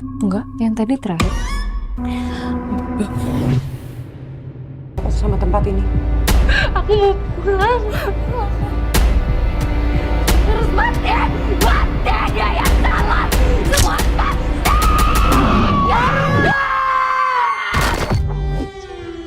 Enggak, yang tadi terakhir. Sama tempat ini. Aku mau pulang. Terus mati! Mati dia yang salah! Semua pasti! Ya Allah!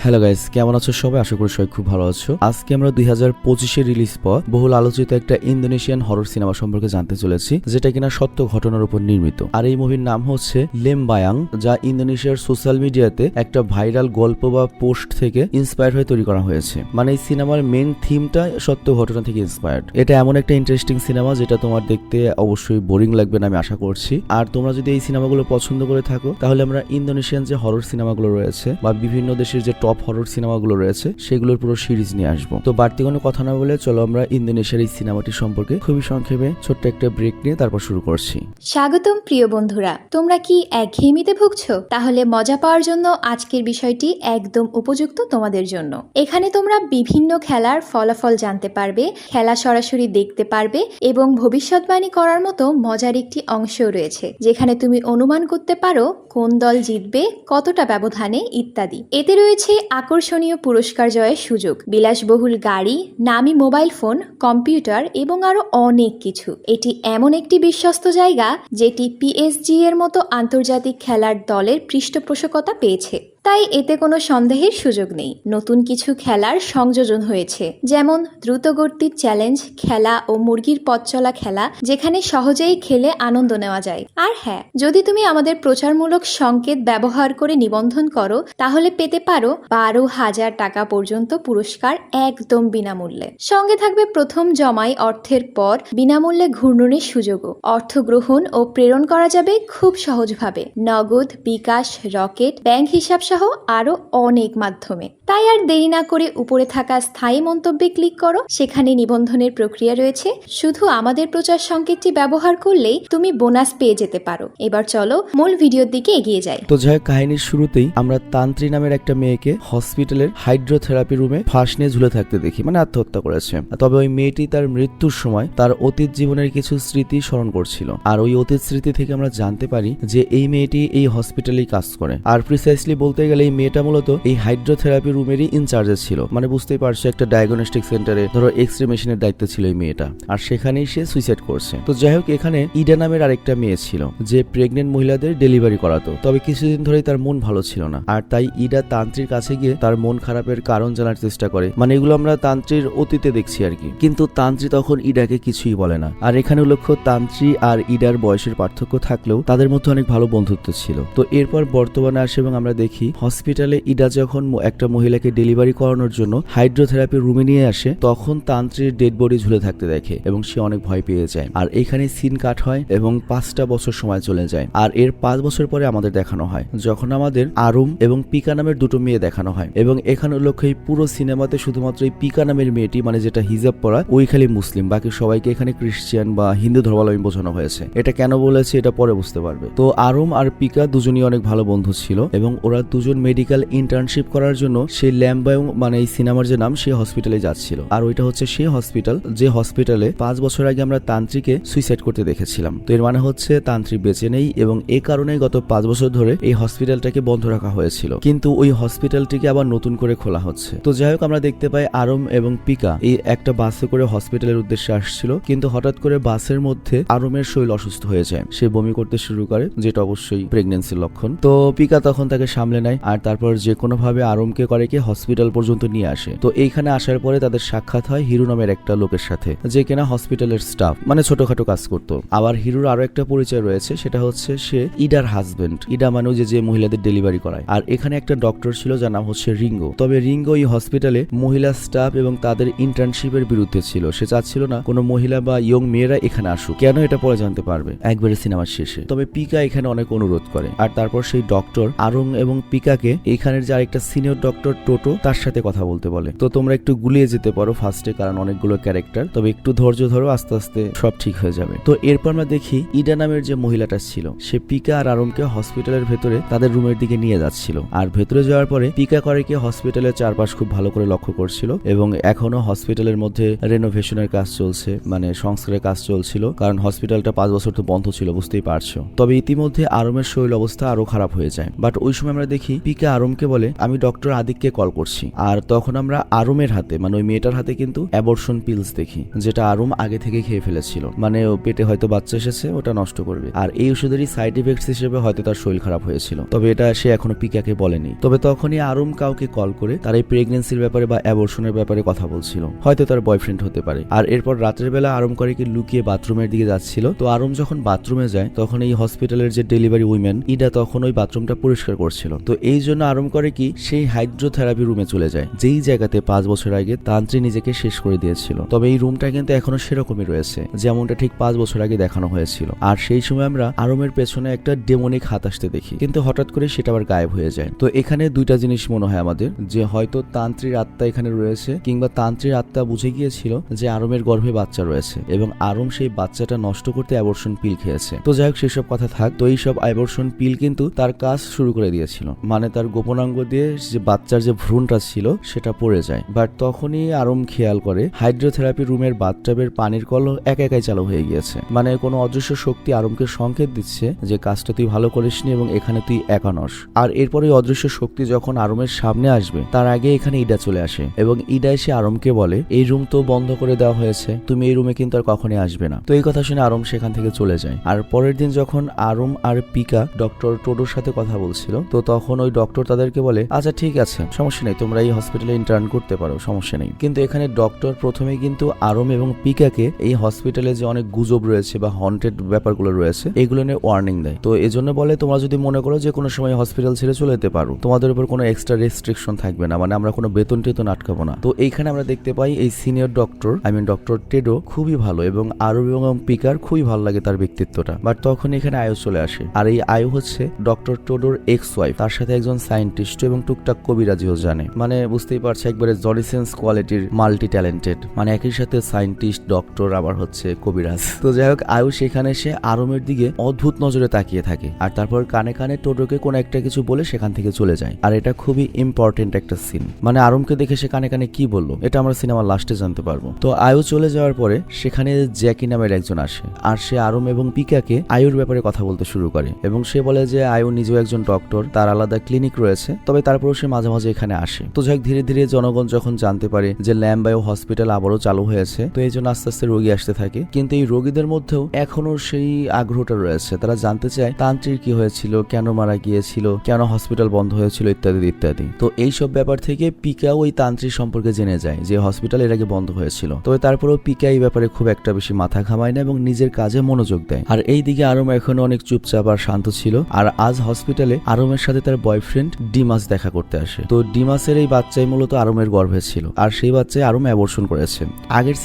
Hello guys, কেমন আছো সবাই? আশা করি সবাই খুব ভালো আছো। আজকে আমরা 2025-এ রিলিজ পাওয়া বহুল আলোচিত একটা ইন্দোনেশিয়ান হরর সিনেমা সম্পর্কে জানতে চলেছি, যেটা কিনা সত্য ঘটনার উপর নির্মিত। আর এই মুভির নাম হচ্ছে লেমবায়াং, যা ইন্দোনেশিয়ার সোশ্যাল মিডিয়াতে একটা ভাইরাল গল্প বা পোস্ট থেকে ইন্সপায়ার হয়ে তৈরি করা হয়েছে। মানে এই সিনেমার মেন থিমটা সত্য ঘটনা থেকে ইন্সপায়ার্ড। এটা এমন একটা ইন্টারেস্টিং সিনেমা যেটা তোমার দেখতে অবশ্যই বোরিং লাগবে না আমি আশা করছি। আর তোমরা যদি এই সিনেমাগুলো পছন্দ করে থাকো, তাহলে আমরা ইন্দোনেশিয়ান যে হরর সিনেমাগুলো রয়েছে বা বিভিন্ন দেশের যে টপ হরর সিনেমাগুলো রয়েছে সেগুলোর পুরো সিরিজ নিয়ে আসবো। তো বাড়তি কোনো কথা না বলে চলো আমরা ইন্দোনেশিয়ার এই সিনেমাটি সম্পর্কে খুবই সংক্ষেপে ছোট্ট একটা ব্রেক নিয়ে তারপর শুরু করছি। স্বাগতম প্রিয় বন্ধুরা, তোমরা কি একঘেয়েমিতে ভুগছো? তাহলে মজা পাওয়ার জন্য আজকের বিষয়টি একদম উপযুক্ত তোমাদের জন্য। এখানে তোমরা বিভিন্ন খেলার ফলাফল জানতে পারবে, খেলা সরাসরি দেখতে পারবে এবং ভবিষ্যৎবাণী করার মতো মজার একটি অংশও রয়েছে, যেখানে তুমি অনুমান করতে পারো কোন দল জিতবে, কতটা ব্যবধানে ইত্যাদি। এতে রয়েছে আকর্ষণীয় পুরস্কার জয়ের সুযোগ, বিলাসবহুল গাড়ি, নামি মোবাইল ফোন, কম্পিউটার এবং আরো অনেক কিছু। এটি এমন একটি বিশ্বস্ত জায়গা যেটি পিএসজি এর মতো আন্তর্জাতিক খেলার দলের পৃষ্ঠপোষকতা পেয়েছে, তাই এতে কোনো সন্দেহের সুযোগ নেই। নতুন কিছু খেলার সংযোজন হয়েছে, যেমন দ্রুতগতির চ্যালেঞ্জ খেলা ও মুরগির পথ চলা খেলা, যেখানে সহজেই খেলে আনন্দ নেওয়া যায়। আর হ্যাঁ, যদি তুমি আমাদের প্রচারমূলক সংকেত ব্যবহার করে নিবন্ধন করো, তাহলে পেতে পারো 12,000 টাকা পর্যন্ত পুরস্কার একদম বিনামূল্যে। সঙ্গে থাকবে প্রথম জমাই অর্থের পর বিনামূল্যে ঘূর্ণনের সুযোগও। অর্থ গ্রহণ ও প্রেরণ করা যাবে খুব সহজভাবে, নগদ, বিকাশ, রকেট, ব্যাংক হিসাব সহ আরো অনেক মাধ্যমে। তাই আর দেরি না করে উপরে থাকা স্থায়ী মন্তব্যে ক্লিক করো, সেখানে নিবন্ধনের প্রক্রিয়া রয়েছে। শুধু আমাদের প্রচার সংকেতটি ব্যবহার করলেই তুমি বোনাস পেয়ে যেতে পারো। এবার চলো মূল ভিডিওর দিকে এগিয়ে যাই। তো যাই হোক, কাহিনীর শুরুতেই আমরা তান্ত্রী নামের একটা মেয়েকে হসপিটালের হাইড্রোথেরাপি রুমে ফাঁস নিয়ে ঝুলে থাকতে দেখি, মানে আত্মহত্যা করেছে। তবে ওই মেয়েটি তার মৃত্যুর সময় তার অতীত জীবনের কিছু স্মৃতি স্মরণ করছিল। আর ওই অতীত স্মৃতি থেকে আমরা জানতে পারি যে এই মেয়েটি এই হসপিটালেই কাজ করে। আর প্রিসাইসলি বলতে গেলে এই মেয়েটা মূলত এই হাইড্রোথেরাপি রুমেরই ইনচার্জে ছিল। মানে বুঝতেই পারছো, একটা ডায়াগনস্টিক সেন্টারে ধরো এক্সরে মেশিনের দায়িত্ব ছিল এই মেয়েটা, আর সেখানেই সে সুইসাইড করছে। তো যাই হোক, এখানে ইডা নামের আরেকটা মেয়ে ছিল যে প্রেগনেন্ট মহিলাদের ডেলিভারি করাতো। তবে কিছুদিন ধরেই তার মন ভালো ছিল না, আর তাই ইডা তান্ত্রীর কাছে গিয়ে তার মন খারাপের কারণ জানার চেষ্টা করে। মানে এগুলো আমরা তান্ত্রীর অতীতে দেখছি আর কি। কিন্তু তান্ত্রী তখন ইডাকে কিছুই বলে না। আর এখানে লক্ষ্য, তান্ত্রী আর ইডার বয়সের পার্থক্য থাকলেও তাদের মধ্যে অনেক ভালো বন্ধুত্ব ছিল। তো এরপর বর্তমানে আসে এবং আমরা দেখি হসপিটালে ইডা যখন একটা মহিলাকে ডেলিভারি করানোর জন্য হাইড্রোথেরাপি রুমে নিয়ে আসে, তখন তান্ত্রীর ডেড বডি ঝুলে থাকতে দেখে এবং সে অনেক ভয় পেয়ে যায়। আর এখানে সিন কাট হয় এবং 5টা বছর সময় চলে যায়। আর এর 5 বছর পরে আমাদের দেখানো হয় যখন আমাদের আরুম এবং পিকা নামের দুটো মেয়ে দেখানো হয়। এবং এখানে লক্ষ্য, এই পুরো সিনেমাতে শুধুমাত্র এই পিকা নামের মেয়েটি, মানে যেটা হিজাব পরা, ওই খালি মুসলিম, বাকি সবাইকে এখানে খ্রিস্টান বা হিন্দু ধর্মাবলম্বী বোঝানো হয়েছে। এটা কেন বলেছে এটা পরে বুঝতে পারবে। তো আরুম আর পিকা দুজনই অনেক ভালো বন্ধু ছিল এবং ওরা দুজন মেডিকেল ইন্টার্নশিপ করার জন্য সেই ল্যাম্বায়ং, মানে এই সিনেমার যে নাম, সেই হসপিটালে যাচ্ছিল। আর ওইটা হচ্ছে সেই হসপিটাল যে হসপিটালে 5 বছর আগে আমরা তান্ত্রীকে সুইসাইড করতে দেখেছিলাম। তো এর মানে হচ্ছে তান্ত্রী বেঁচে নেই এবং এই কারণেই গত 5 বছর ধরে এই হসপিটালটাকে বন্ধ রাখা হয়েছিল, কিন্তু ওই হসপিটালটিকে আবার নতুন করে খোলা হচ্ছে। তো যাই হোক, আমরা দেখতে পাই আরম এবং পিকা এই একটা বাসে করে হসপিটালের উদ্দেশ্যে আসছিল, কিন্তু হঠাৎ করে বাসের মধ্যে আরমের শরীর অসুস্থ হয়ে যায়। সে বমি করতে শুরু করে, যেটা অবশ্যই প্রেগন্যান্সির লক্ষণ। তো পিকা তখন তাকে সামলে নেয় আর তারপর যে কোনো ভাবে আরমকে করে কি হসপিটাল পর্যন্ত নিয়ে আসে। তো এইখানে আসার পরে তাদের সাক্ষাৎ হয় হিরু নামের একটা লোকের সাথে, যে কিনা হসপিটালের স্টাফ, মানে ছোটখাটো কাজ করতো। আবার হিরুর আরো একটা পরিচয় রয়েছে, সেটা হচ্ছে সে ইডার হাজবেন্ড। ইডা মানে যে মহিলাদের ডেলিভারি করায়। আর এখানে একটা ডক্টর ছিল যার নাম হচ্ছে রিঙ্গো। তবে রিঙ্গো এই হসপিটালে মহিলা স্টাফ এবং তাদের ইন্টার্নশিপের বিরুদ্ধে ছিল। সে চাচ্ছিল না কোনো মহিলা বা ইয়ং মেয়েরা এখানে আসুক। কেন, এটা পরে জানতে পারবে একবারে সিনেমার শেষে। তবে পিকা এখানে অনেক অনুরোধ করে আর তারপর সেই ডক্টর আরং এবং পিকাকে এইখানের যে আরেকটা সিনিয়র ডক্টর টোটো তার সাথে কথা বলতে বলে। তো তোমরা একটু গুলিয়ে যেতে পারো ফার্স্টে, কারণ অনেকগুলো ক্যারেক্টার, তবে একটু ধৈর্য ধরো, আস্তে আস্তে সব ঠিক হয়ে যাবে। তো এরপর আমরা দেখি ইডা নামের যে মহিলাটা ছিল সে পিকা আর আরমকে হসপিটালের ভেতরে তাদের রুমের দিকে নিয়ে যাচ্ছিল। আর ভেতরে যাওয়ার পরে পিকা করে কি হসপিটালের চারপাশ খুব ভালো করে লক্ষ্য করছিল, এবং এখনো হসপিটালের মধ্যে রেনোভেশনের কাজ চলছে, মানে সংস্কারের কাজ চলছিল, কারণ হসপিটালটা 5 বছর তো বন্ধ ছিল, বুঝতেই পারছো। তবে ইতিমধ্যে আরমের শরীর অবস্থা আরো খারাপ হয়ে যায়। বাট ওই সময় আমরা দেখি পিকা আরমকে বলে আমি ডক্টর আদিককে কল করছি। আর তখন আমরা আরমের হাতে, মানে ওই মেয়েটার হাতে কিন্তু অ্যাবর্শন পিলস দেখি, যেটা আরম আগে থেকে খেয়ে ফেলেছিল, মানে ও পেটে হয়তো বাচ্চা এসেছে, ওটা নষ্ট করবে। আর এই ওষুধেরই সাইড ইফেক্টস হিসেবে হয়তো তার শরীর খারাপ হয়েছিল, তবে এটা সে এখনো পিকাকে বলেনি। তবে তখনই আরম কাউকে কল করে তার এই প্রেগনেন্সির ব্যাপারে বা অ্যাবর্শনের ব্যাপারে কথা বলছিল, হয়তো তার বয়ফ্রেন্ড হতে পারে। আর এরপর রাতের বেলা আরম করে কি লুকিয়ে বাথরুমের দিকে যাচ্ছিল। তো আরম যখন বাথরুমে যায় তখন এই হসপিটালের যে ডেলিভারি উইমেন ইডা তখন ওই বাথরুমটা পরিষ্কার করছিল। তো এই জন্য আরম করে কি সেই হাইড্রোথেরাপি রুমে চলে যায়, যেই জায়গাতে 5 বছর আগে তান্ত্রী নিজেকে শেষ করে দিয়েছিল। তবে এই রুমটা কিন্তু এখনো সেরকমই রয়েছে, যেমনটা ঠিক 5 বছর আগে দেখানো হয়েছিল। আর সেই সময় আমরা আরমের পেছনে একটা ডেমনিক হাত আসতে দেখি, কিন্তু হঠাৎ করে সেটা আবার গায়েব হয়ে যায়। তো এখানে দুইটা জিনিস মনে হয় আমাদের, যে হয়তো তান্ত্রীর আত্মা এখানে রয়েছে, কিংবা তান্ত্রীর আত্মা বুঝে গিয়েছিল যে আরমের গর্ভে বাচ্চা রয়েছে এবং আরম সেই বাচ্চাটা নষ্ট করতে অ্যাবর্শন পিল খেয়েছে। তো যাই হোক সেসব কথা থাক। তো এইসব অ্যাবর্শন পিল কিন্তু তার কাজ শুরু করে দিয়েছিল, মানে তার গোপনাঙ্গ দিয়ে যে বাচ্চার যে ভ্রূণটা ছিল সেটা পড়ে যায়। বাট তখনই আরম খেয়াল করে হাইড্রোথেরাপি রুমের বাথটাবের পানির কল একাই চালু হয়ে গিয়েছে, মানে কোনো অদৃশ্য শক্তি আরমকে সংকেত দিচ্ছে যে কাজটা তুই ভালো করিসনি এবং এখানে তুই একা নস। আর এরপরে অদৃশ্য শক্তি যখন আরমের সামনে আসবে তার আগে এখানে ইডা চলে আসে এবং ইডা এসে আরমকে বলে এই রুম তো বন্ধ করে দেওয়া হয়েছে, তুমি এই রুমে কিন্তু আর কখনই আসবে না। তো এই কথা শুনে আরম সেখান থেকে চলে যায়। আর পরের দিন যখন আরম আর পিকা ডক্টর টোডোর সাথে কথা বলছিল, তো তখন ওই ডক্টর তাদেরকে বলে আচ্ছা ঠিক আছে, সমস্যা নেই, তোমরা এই হসপিটালে ইন্টার্ন করতে পারো, সমস্যা নেই। কিন্তু এখানে ডক্টর প্রথমে কিন্তু আরম এবং পিকাকে এই হসপিটালে যে অনেক গুজব রয়েছে বা হন্টেড ব্যাপারগুলো রয়েছে এগুলো নিয়ে ওয়ার্নিং দেয়। তো এজন্য বলে তোমরা যদি মনে করো যে কোনো সময় হসপিটাল ছেড়ে চলে যেতে পারো, তোমাদের উপর কোনো এক্সট্রা রেস্ট্রিকশন থাকবে না, মানে আমরা কোনো বেতন টেতন আটকাবো না। তো এইখানে আমরা দেখতে পাই এই সিনিয়র ডক্টর, ডক্টর টেডো খুবই ভালো এবং আরব এবং পিকার খুবই ভালো লাগে তার ব্যক্তিত্বটা। বাট তখন এখানে আয়ু চলে আসে, আর এই আয়ু হচ্ছে ডক্টর টোডোর এক্স ওয়াইফ, তার সাথে একজন সায়েন্টিস্ট এবং টুকটাক কবিরাজিও জানে, মানে বুঝতেই পারছে একবারে জলিসেন্স কোয়ালিটির মাল্টি ট্যালেন্টেড, মানে একই সাথে সায়েন্টিস্ট, ডক্টর, আবার হচ্ছে কবিরাজ। তো যাই হোক আয়ু সেখানে এসে আরমের দিকে অদ্ভুত নজরে তাকিয়ে থাকে, আর তারপর কানে কানে টোডোকে কোনো একটা কিছু বলে সেখান থেকে চলে যায়। আর এটা খুবই ইম্পর্টেন্ট একটা সিন, মানে আরমকে দেখে সে কানে কানে কি বললো এটা আমরা সিনেমার লাস্টে জানতে পারবো। তো আয়ু চলে যাওয়ার পরে সেখানে জ্যাকি নামের একজন আসে, আর সে আরম এবং পিকাকে আয়ুর ব্যাপারে কথা বলতে শুরু করে এবং সে বলে যে আয়ু নিজেও একজন ডক্টর, তার আলাদা ক্লিনিক রয়েছে, তবে তারপরেও সে মাঝে মাঝে এখানে আসে। তো যাই ধীরে ধীরে জনগণ যখন জানতে পারে যে ল্যাম্বায়ু হসপিটাল আবারও চালু হয়েছে, তো এই জন্য আস্তে আস্তে রোগী আসতে থাকে। কিন্তু এই রোগীদের মধ্যেও এখনো সেই আগ্রহটা রয়েছে, তারা জানতে চায় তান্ত্রিক কি হয়েছিল, কেন মারা গিয়েছিল, কেন হসপিটাল বন্ধ হয়েছিল, ইত্যাদি ইত্যাদি। তো এইসব ব্যাপার থেকে পিকাও ওই তান্ত্রিক সম্পর্কে জেনে যায় যে হসপিটাল এর আগে বন্ধ হয়েছিল। তবে তারপরেও পিকা এই ব্যাপারে খুব একটা বেশি মাথা ঘামায় না এবং নিজের কাজে মনোযোগ দেয়। আর এইদিকে আরম এখনো অনেক চুপচাপ আর শান্ত ছিল। আর আজ হসপিটালে আরমের সাথে তার বয়ফ্রেন্ড ডিমাস দেখা করতে আসে। তো ডিমাসের এই বাচ্চাই মূলত আরমের গর্ভে ছিল, আর সেই বাচ্চাই আরম অ্যাবর্শন করেছে। আগের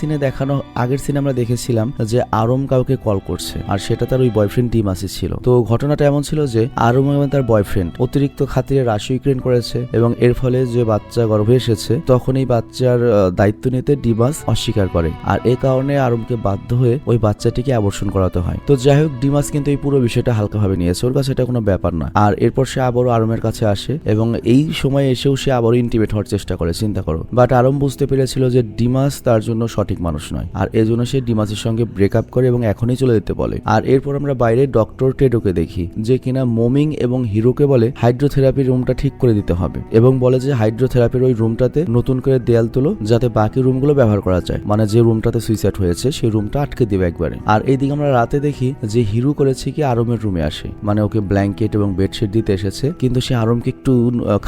সিনে আমরা দেখেছিলাম যে আরম কাউকে কল করছে, আর সেটা তার ওই বয়ফ্রেন্ড ডিমাসই ছিল। তো ঘটনাটা এমন ছিল যে আরম এবং তার বয়ফ্রেন্ড অতিরিক্ত খাতিরে রাশি ইউক্রেন করেছে এবং এর ফলে যে বাচ্চা গর্ভে এসেছে তখন এই বাচ্চার দায়িত্ব নিতে ডিমাস অস্বীকার করে, আর এই কারণে আরমকে বাধ্য হয়ে ওই বাচ্চাটিকে অ্যাবর্শন করাতে হয়। তো যাই হোক ডিমাস কিন্তু এই পুরো বিষয়টা হালকাভাবে নিয়েছে, ওর কাছে এটা কোনো ব্যাপার না। আর এরপর সে আবারও আরমের কাছে আসে এবং এই সময় এসেও সে আবারও ইন্টিমেট হওয়ার চেষ্টা করে, চিন্তা করো। বাট আরম বুঝতে পেরেছিল যে ডিমাস তার জন্য সঠিক মানুষ নয়, আর এজন্য সে ডিমাসের সঙ্গে ব্রেকআপ করে এবং এখনই চলে যেতে বলে। আর এরপর আমরা বাইরে ডক্টর টেডোকে দেখি, যে কিনা মোমিং এবং হিরোকে বলে হাইড্রোথেরাপির রুমটা ঠিক করে দিতে হবে এবং বলে যে হাইড্রোথেরাপির ওই রুমটাতে নতুন করে দেয়াল তুলো যাতে বাকি রুমগুলো ব্যবহার করা যায়, মানে যে রুমটাতে সুইসাইড হয়েছে সেই রুমটা আটকে দিবে একবারে। আর এইদিকে আমরা রাতে দেখি যে হিরো করেছে কি আরমের রুমে আসে, মানে ওকে ব্ল্যাঙ্কেট এবং বেডশিট দিতে এসেছে, কিন্তু সে আরমকে একটু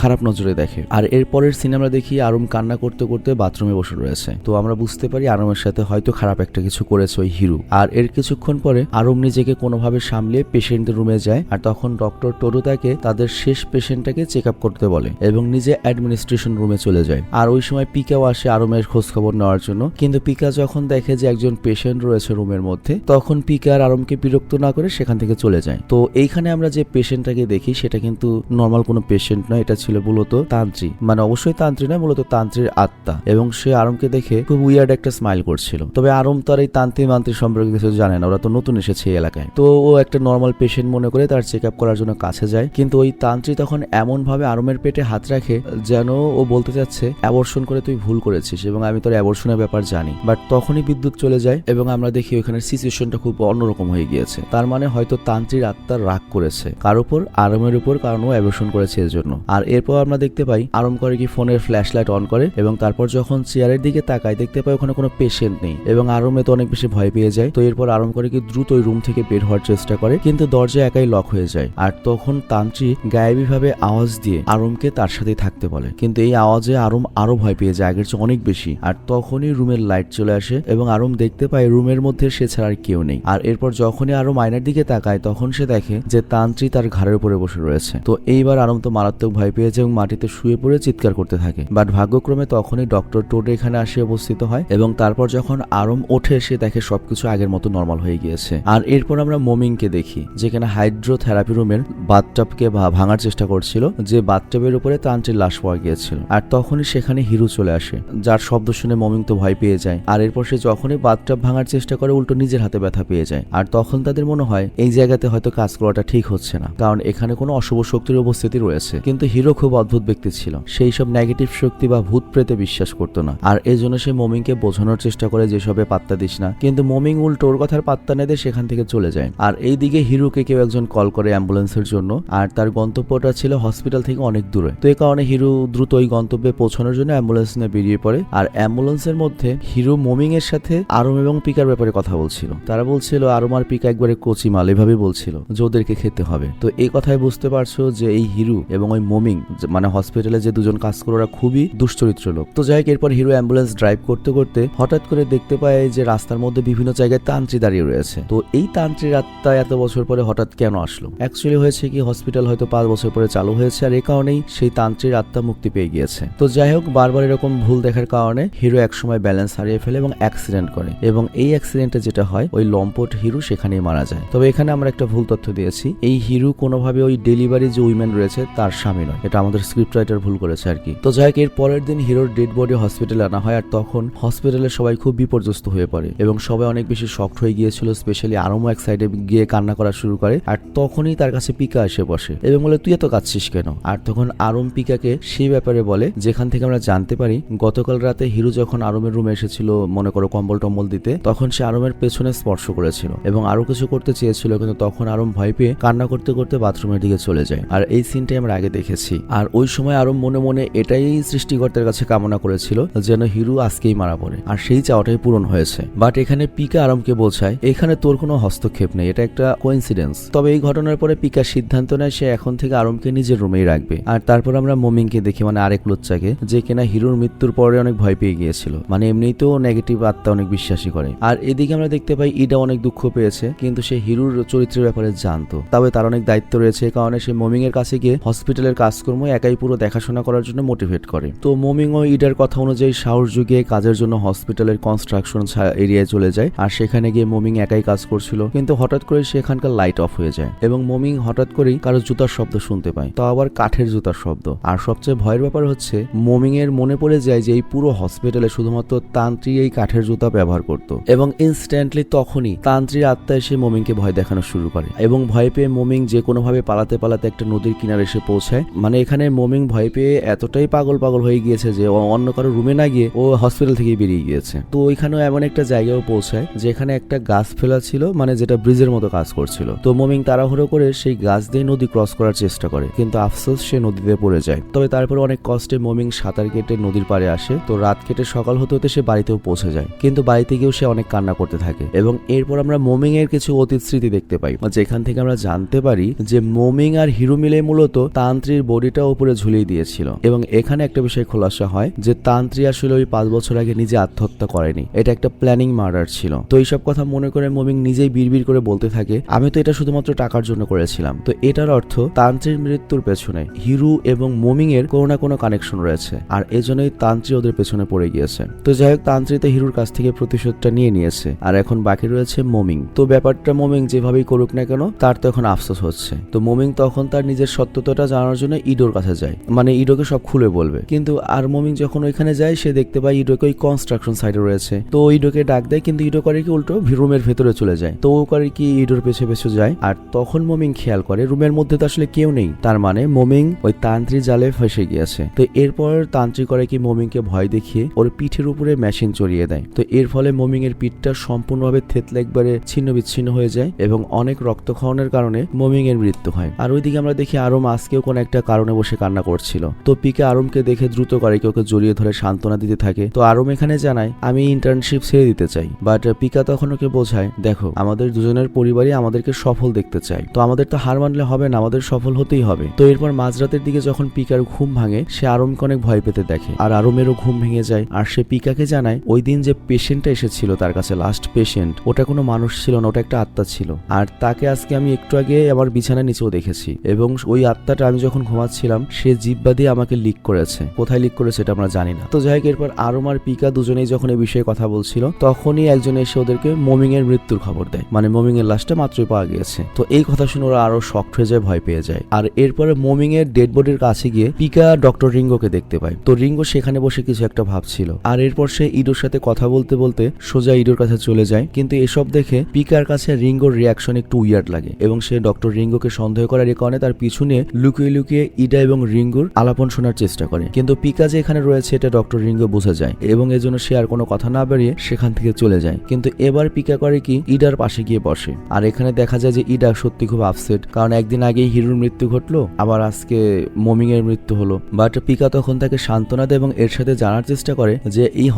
খারাপ নজরে দেখে। আর এরপরের সিনে আমরা দেখি আরম কান্না করতে করতে বাথরুমে বসে রয়েছে। তো আমরা বুঝতে পারি আরমের সাথে হয়তো খারাপ একটা কিছু করেছে ওই হিরো। আর এর কিছুক্ষণ পরে আরম নিজেকে কোনোভাবে সামলিয়ে পেশেন্টের রুমে যায়, আর তখন ডক্টর টোডো তাকে তাদের শেষ পেশেন্টটাকে চেক আপ করতে বলে এবং নিজে অ্যাডমিনিস্ট্রেশন রুমে চলে যায়। আর ওই সময় পিকাও আসে আরমের খোঁজ খবর নেওয়ার জন্য, কিন্তু পিকা যখন দেখে যে একজন পেশেন্ট রয়েছে রুমের মধ্যে তখন পিকা আর আরমকে বিরক্ত না করে সেখান থেকে চলে যায়। তো এইখানে আমরা যে পেশেন্টটাকে দেখি সেটা কিন্তু নর্মাল কোনো পেশেন্ট নয়, এটা ছিল মূলত তান্ত্রী, মানে অবশ্যই তান্ত্রী নয়, মূলত তান্ত্রীর আত্মা। এবং সে আরমকে দেখে খুব উইয়ার্ড একটা স্মাইল করছিল। তবে আরম তার এই তান্ত্রিক মান্ত্রিক সম্পর্কে কিছু জানে না, ওরা তো নতুন এসেছে এই এলাকায়। তো ও একটা নর্মাল পেশেন্ট মনে করে তার চেক আপ করার জন্য কাছে যায়। কিন্তু ওই তান্ত্রী তখন এমন ভাবে আরমের পেটে হাত রাখে যেন ও বলতে চাচ্ছে অ্যাবর্শন করে তুই ভুল করেছিস এবং আমি তোর অ্যাবর্শনের ব্যাপার জানি। বাট তখনই বিদ্যুৎ চলে যায় এবং আমরা দেখি ওখানে সিচুয়েশনটা খুব অন্যরকম হয়ে গিয়েছে। তার মানে হয়তো তান্ত্রীর আত্মার রাগ করেছে কার উপর, আরমের উপর, কারণ ও অ্যাবর্শন করেছে এর জন্য। আর এরপর আমরা দেখতে পাই আরম করে কি ফোনের ফ্ল্যাশ লাইট অন করে এবং তারপর যখন চেয়ারের দিকে তাকায় দেখতে পাই ওখানে কোনো পেশেন্ট নেই এবং আরমে তো অনেক বেশি ভয় পেয়ে যায়। তো এরপর আরম করে কি দ্রুত ওই রুম থেকে বের হওয়ার চেষ্টা করে, কিন্তু দরজা একাই লক হয়ে যায়। আর তখন তান্ত্রী গায়েবী ভাবে আওয়াজ দিয়ে আরমকে তার সাথে থাকতে বলে, কিন্তু এই আওয়াজে আরম আরো ভয় পেয়ে যায় আগের চেয়ে অনেক বেশি। আর তখনই রুমের লাইট চলে আসে এবং আরম দেখতে পায় রুমের মধ্যে সে ছাড়া আর কেউ নেই। আর এরপর যখনই আরম আয়নার দিকে তাকায় তখন সে দেখে যে তান্ত্রী তার ঘাড়ের উপরে বসে রয়েছে। তো এইবার আরম তো মারাত্মক ভয় পেয়েছে এবং মাটিতে শুয়ে পড়ে চিৎকার করতে থাকে। বাট ভাগ্যক্রমে তখনই ডক্টর টোড এখানে আসে উপস্থিত হয় এবং তারপর যখন আরম ওঠে সে দেখে সবকিছু আগের মতো নর্মাল হয়ে গিয়েছে। আর এরপর আমরা মোমিংকে দেখি যেখানে হাইড্রোথেরাপি রুমের বাথটাবকে ভাঙার চেষ্টা করছিল, যে বাথটাবের উপরে তান্ত্রীর লাশ পাওয়া গিয়েছিল। আর তখনই সেখানে হিরো চলে আসে, যার শব্দ শুনে মোমিং তো ভয় পেয়ে যায়। আর এরপর সে যখনই বাথটাব ভাঙার চেষ্টা করে উল্টো নিজের হাতে ব্যথা পেয়ে যায়। আর তখন তাদের মনে হয় এই জায়গাতে হয়তো কাজ করাটা ঠিক হচ্ছে না, কারণ এখানে কোনো অশুভ শক্তির উপস্থিতি রয়েছে। কিন্তু হিরো খুব অদ্ভুত ব্যক্তি ছিল, সেই সব নেগেটিভ শক্তি বা ভূত প্রেতে বিশ্বাস করতো না। আর এই জন্য সে মোমিংকে বোঝানোর চেষ্টা করে যেসবে পাত্তা দিস না, কিন্তু মোমিং উল্টো ওর কথার পাত্তা নেদে সেখান থেকে চলে যায়। আর এইদিকে হিরোকে কেউ একজন কল করে অ্যাম্বুলেন্সের জন্য, আর তার গন্তব্যটা ছিল হসপিটাল থেকে অনেক দূরে। তো এই কারণে হিরো দ্রুত ওই গন্তব্যে পৌঁছানোর জন্য অ্যাম্বুলেন্স নিয়ে বেরিয়ে পড়ে। আর অ্যাম্বুলেন্সের মধ্যে হিরো মোমিং এর সাথে আরম এবং পিকার ব্যাপারে কথা বলছিল। তারা বলছিল আরম আর পিকা একবারে কচি মাল, এভাবে বলছিল যে ওদেরকে খেতে হবে। তো এই কথায় বুঝতে পারছো যে এই হিরো এবং ওই মোমিং মানে হসপিটালে যে দুজন কাজ করে ওরা খুবই দুশ্চরিত্র লোক। তো যাই হোক, এরপর হিরো অ্যাম্বুলেন্স ড্রাইভ করতে করতে হঠাৎ করে দেখতে পায় যে রাস্তার মধ্যে বিভিন্ন জায়গায় তান্ত্রী দাঁড়িয়ে রয়েছে। তো এই তান্ত্রীর আত্মা এত বছর পরে হঠাৎ কেন আসলো? অ্যাকচুয়ালি হয়েছে কি, হসপিটাল হয়তো 5 বছর পরে চালু হয়েছে আর এই কারণেই সেই তান্ত্রীর আত্মা মুক্তি পেয়ে গিয়েছে। তো যাই হোক, বারবার এরকম ভুল দেখার কারণে হিরো একসময় ব্যালেন্স হারিয়ে ফেলে এবং অ্যাক্সিডেন্ট করে এবং এই অ্যাক্সিডেন্টে যেটা হয় ওই লম্পট হিরো সেখানেই মারা যায়। তবে এখানে আমরা একটা ভুল তথ্য দিয়েছি, এই হিরো কোনোভাবে ওই ডেলিভারি যে উইমেন রয়েছে তার স্বামী নয়, এটা আমাদের স্ক্রিপ্ট রাইটার ভুল করেছে আর কি। তো যাই হোক, এর পরের দিন হিরোর ডেড বডি হসপিটালে আনা হয় আর তখন হসপিটালে সবাই খুব বিপর্যস্ত হয়ে পড়ে এবং সবাই অনেক বেশি শকড হয়ে গিয়েছিল। স্পেশালি আরমও এক সাইডে গিয়ে কান্না করা শুরু করে। আর তখনই তার কাছে পিকা এসে বসে এবং বলে তুই এত কাঁদছিস কেন? আর তখন আরম পিকাকে সেই ব্যাপারে বলে যেখান থেকে আমরা জানতে পারি গতকাল রাতে হিরো যখন আরমের রুমে এসেছিল মনে করো কম্বল টম্বল দিতে, তখন সে আরমের পেছনে স্পর্শ করেছিল এবং আরো কিছু করতে চেয়েছিল, কিন্তু তখন আরম ভয় পেয়ে কান্না করতে করতে বাথরুমের দিকে চলে যায়। আর এই সিনটাই আমরা আগে দেখেছি। আর ওই সময় আরম মনে মনে এটাই সৃষ্টিকর্তার কাছে কামনা করেছিল যেন হিরো আজকেই মারা পড়ে, আর সেই চাওয়াটাই পূরণ হয়েছে। বাট এখানে পিকা আরমকে বোঝায় এখানে তোর কোনো হস্তক্ষেপ নেই, এটা একটা কোইন্সিডেন্স। তবে এই ঘটনার পরে পিকা সিদ্ধান্ত নেয় সে এখন থেকে আরমকে নিজের রুমেই রাখবে। আর তারপর আমরা মোমিংকে দেখি, মানে আরেক লোচ্চাকে, যে কিনা হিরোর মৃত্যুর পরে অনেক ভয় পেয়ে গিয়েছিল, মানে এমনিতেও নেগেটিভ আত্মা অনেক বিশ্বাসী করে। আর এদিকে আমরা দেখতে পাই ইডা অনেক দুঃখ পেয়েছে, কিন্তু সে হিরোর চরিত্রের ব্যাপারে জানতো, তবে তার অনেক দায়িত্ব রয়েছে, এই কারণে সে মোমিং এর কাছে গিয়ে হসপিটালের কাজকর্ম একাই পুরো দেখাশোনা করার জন্য মোটিভেট করে। তো মোমিং ও ইডার কথা অনুযায়ী সাহস যুগিয়ে কাজের জন্য হসপিটালের কনস্ট্রাকশন এরিয়ায় চলে যায়। আর সেখানে গিয়ে মোমিং একাই কাজ করছিল, কিন্তু হঠাৎ করে সেখানকার লাইট অফ হয়ে যায় এবং মোমিং হঠাৎ করেই কারো জুতার শব্দ শুনতে পায়, তাও আবার কাঠের জুতার শব্দ। আর সবচেয়ে ভয়ের ব্যাপার হচ্ছে মোমিং এর মনে পড়ে যায় যে এই পুরো হসপিটালে শুধুমাত্র তান্ত্রী এই কাঠের জুতা ব্যবহার করত এবং ইনস্ট্যান্টলি তখনই তান্ত্রীর আত্মা এসে মোমিংকে ভয় দেখানো শুরু করে এবং ভয় পেয়ে মোমিং যে কোনোভাবে পালাতে পালাতে একটা নদীর কিনারে এসে পৌঁছায়। মানে এখানে মোমিং ভয় পেয়ে এতটাই পাগল হয়ে গিয়েছে যে অন্য কারো রুমে না গিয়ে ও হসপিটাল থেকে বেরিয়ে গিয়েছে। তো ওইখানেও এমন একটা জায়গাও পৌঁছায় যেখানে একটা গাছ ফেলা ছিল, মানে যেটা ব্রিজের মতো কাজ করছিল। তো মোমিং তাড়াহুড়ো করে সেই গাছ দিয়ে নদী ক্রস করার চেষ্টা করে, কিন্তু আফসোস সে নদীতে পড়ে যায়। তবে তারপরে অনেক কষ্টে মোমিং সাঁতার কেটে নদীর পাড়ে আসে। তো রাত কেটে সকাল হতে হতে সে বাড়িতেও পৌঁছে যায়, কিন্তু বাড়িতে গিয়েও সে অনেক কান্না করতে থাকে। এবং এরপর আমরা মোমিং এর কিছু অতীত স্মৃতি দেখতে পাই, যেখান থেকে আমরা জানতে পারি যে মোমিং আর হিরো মিলে মূলত তান্ত্রীর বডিটা উপরে ঝুলিয়ে দিয়েছিল। এবং এখানে একটা বিষয় খোলাসা হয় যে তান্ত্রী আসলে ওই 5 বছর আগে নিজে আত্মহত্যা করেনি, এটা একটা প্ল্যানিং মার্ডার ছিল। তো এইসব কথা মনে করে মোমিং নিজেই বিড়বিড় করে বলতে থাকে আমি তো এটা শুধুমাত্র টাকার জন্য করেছিলাম। তো এটার অর্থ তান্ত্রীর মৃত্যুর পেছনে হিরো এবং মোমিং এর কোনো না কোনো কানেকশন রয়েছে, আর এজন্যই তান্ত্রী ওদের পেছনে পড়ে গিয়েছে। তো যাই হোক, তান্ত্রীতে হিরোর কাছ থেকে প্রতিশোধটা নিয়ে নিয়েছে আর এখন বাকি রয়েছে মোমিং। তো ব্যাপারটা মোমিং যেভাবেই করুক না কেন তার তো এখন আফসোস হচ্ছে। তো মোমিং তখন তার নিজের নিজের সত্যতাটা জানার জন্য ইডোর কাছে যায়, মানে ইডোকে সব খুলে বলবে। কিন্তু আর মমিন যখন ওইখানে যায় সে দেখতে পায় ইডোকে ওই কনস্ট্রাকশন সাইটে রয়েছে। তো ইডোকে ডাক দেয়, কিন্তু ইডো করে কি উল্টো রুমের ভেতরে চলে যায়। তো ও করে কি ইডোর পেছে পেছে যায়। আর তখন মমিন খেয়াল করে রুমের মধ্যে তো আসলে কেউ নেই, তার মানে মমিন ওই তান্ত্রিক জালে ফেসে গিয়েছে। তো এরপর তান্ত্রিক করে কি মমিনকে ভয় দেখিয়ে ওর পিঠের উপরে মেশিন চড়িয়ে দেয়। তো এর ফলে মমিনের পিঠটা সম্পূর্ণভাবে থেতলে একবারে ছিন্ন বিচ্ছিন্ন হয়ে যায় এবং অনেক রক্তক্ষরণের কারণে মমিনের মৃত্যু হয়। আর ওইদিকে আমরা দেখি আরম আজকেও কোনো একটা কারণে বসে কান্না করছিল। তো পিকা আরমকে দেখে দ্রুত করে কি ওকে জড়িয়ে ধরে সান্ত্বনা দিতে থাকে। তো আরম এখানে জানায় আমি ইন্টার্নশিপ ছেড়ে দিতে চাই, বাট পিকা তখন ওকে বোঝায় দেখো আমাদের দুজনের পরিবারই আমাদেরকে সফল দেখতে চাই, তো আমাদের তো হার মানলে হবে না, আমাদের সফল হতেই হবে। তো এরপর মাঝরাতের দিকে যখন পিকার ঘুম ভাঙে সে আরমকে অনেক ভয় পেতে দেখে আর আরমেরও ঘুম ভেঙে যায়। আর সে পিকাকে জানায় ওই দিন যে পেশেন্টটা এসেছিল তার কাছে, লাস্ট পেশেন্ট, ওটা কোনো মানুষ ছিল না, ওটা একটা আত্মা ছিল। আর তাকে আজকে আমি একটু আগে আমার বিছানার নিচেও দেখেছি এবং ওই আত্মাটা আমি যখন ঘুমাচ্ছিলাম সে জিব্বা দিয়ে আমাকে লিক করেছে, কোথায় লিক করেছে এটা আমরা জানি না। তো যাই হোক এরপর আরম আর পিকা দুজনেই যখন এই বিষয়ে কথা বলছিল তখনই একজন এসে ওদেরকে মমিং এর মৃত্যুর খবর দেয়, মানে মমিং এর লাশটা মাত্রই পাওয়া গিয়েছে। তো এই কথা শুনে ওরা আরো শকড হয়ে যায়, ভয় পেয়ে যায়। আর এরপরে মমিং এর ডেড বডির কাছে গিয়ে পিকা ডক্টর রিঙ্গোকে দেখতে পায়। তো রিঙ্গো সেখানে বসে কিছু একটা ভাবছিল। আর এরপর সে ইডোর সাথে কথা বলতে বলতে সোজা ইডোর কাছে চলে যায়। কিন্তু এসব দেখে পিকার কাছে রিঙ্গোর রিয়াকশন একটু উইয়ার্ড লাগে এবং সে ডক্টর রিঙ্গোকে সন্দেহ করার কারণে তার পিছনে লুকিয়ে লুকিয়ে ইডা এবং রিঙ্গোর আলাপন শোনার চেষ্টা করে। কিন্তু পিকা যে এখানে রয়েছে এটা ডক্টর রিঙ্গো বুঝে যায় এবং এজন্য সে আর কোনো কথা না বেরিয়ে সেখান থেকে চলে যায়। কিন্তু এবার পিকা করে কি ইডার পাশে গিয়ে বসে। আর এখানে দেখা যায় যে ইডা সত্যি খুব আপসেট, কারণ একদিন আগেই হিরোর মৃত্যু ঘটলো, আবার আজকে মমিং এর মৃত্যু হলো। বাট পিকা তখন তাকে সান্ত্বনা দেয় এবং এর সাথে জানার চেষ্টা করে যে এই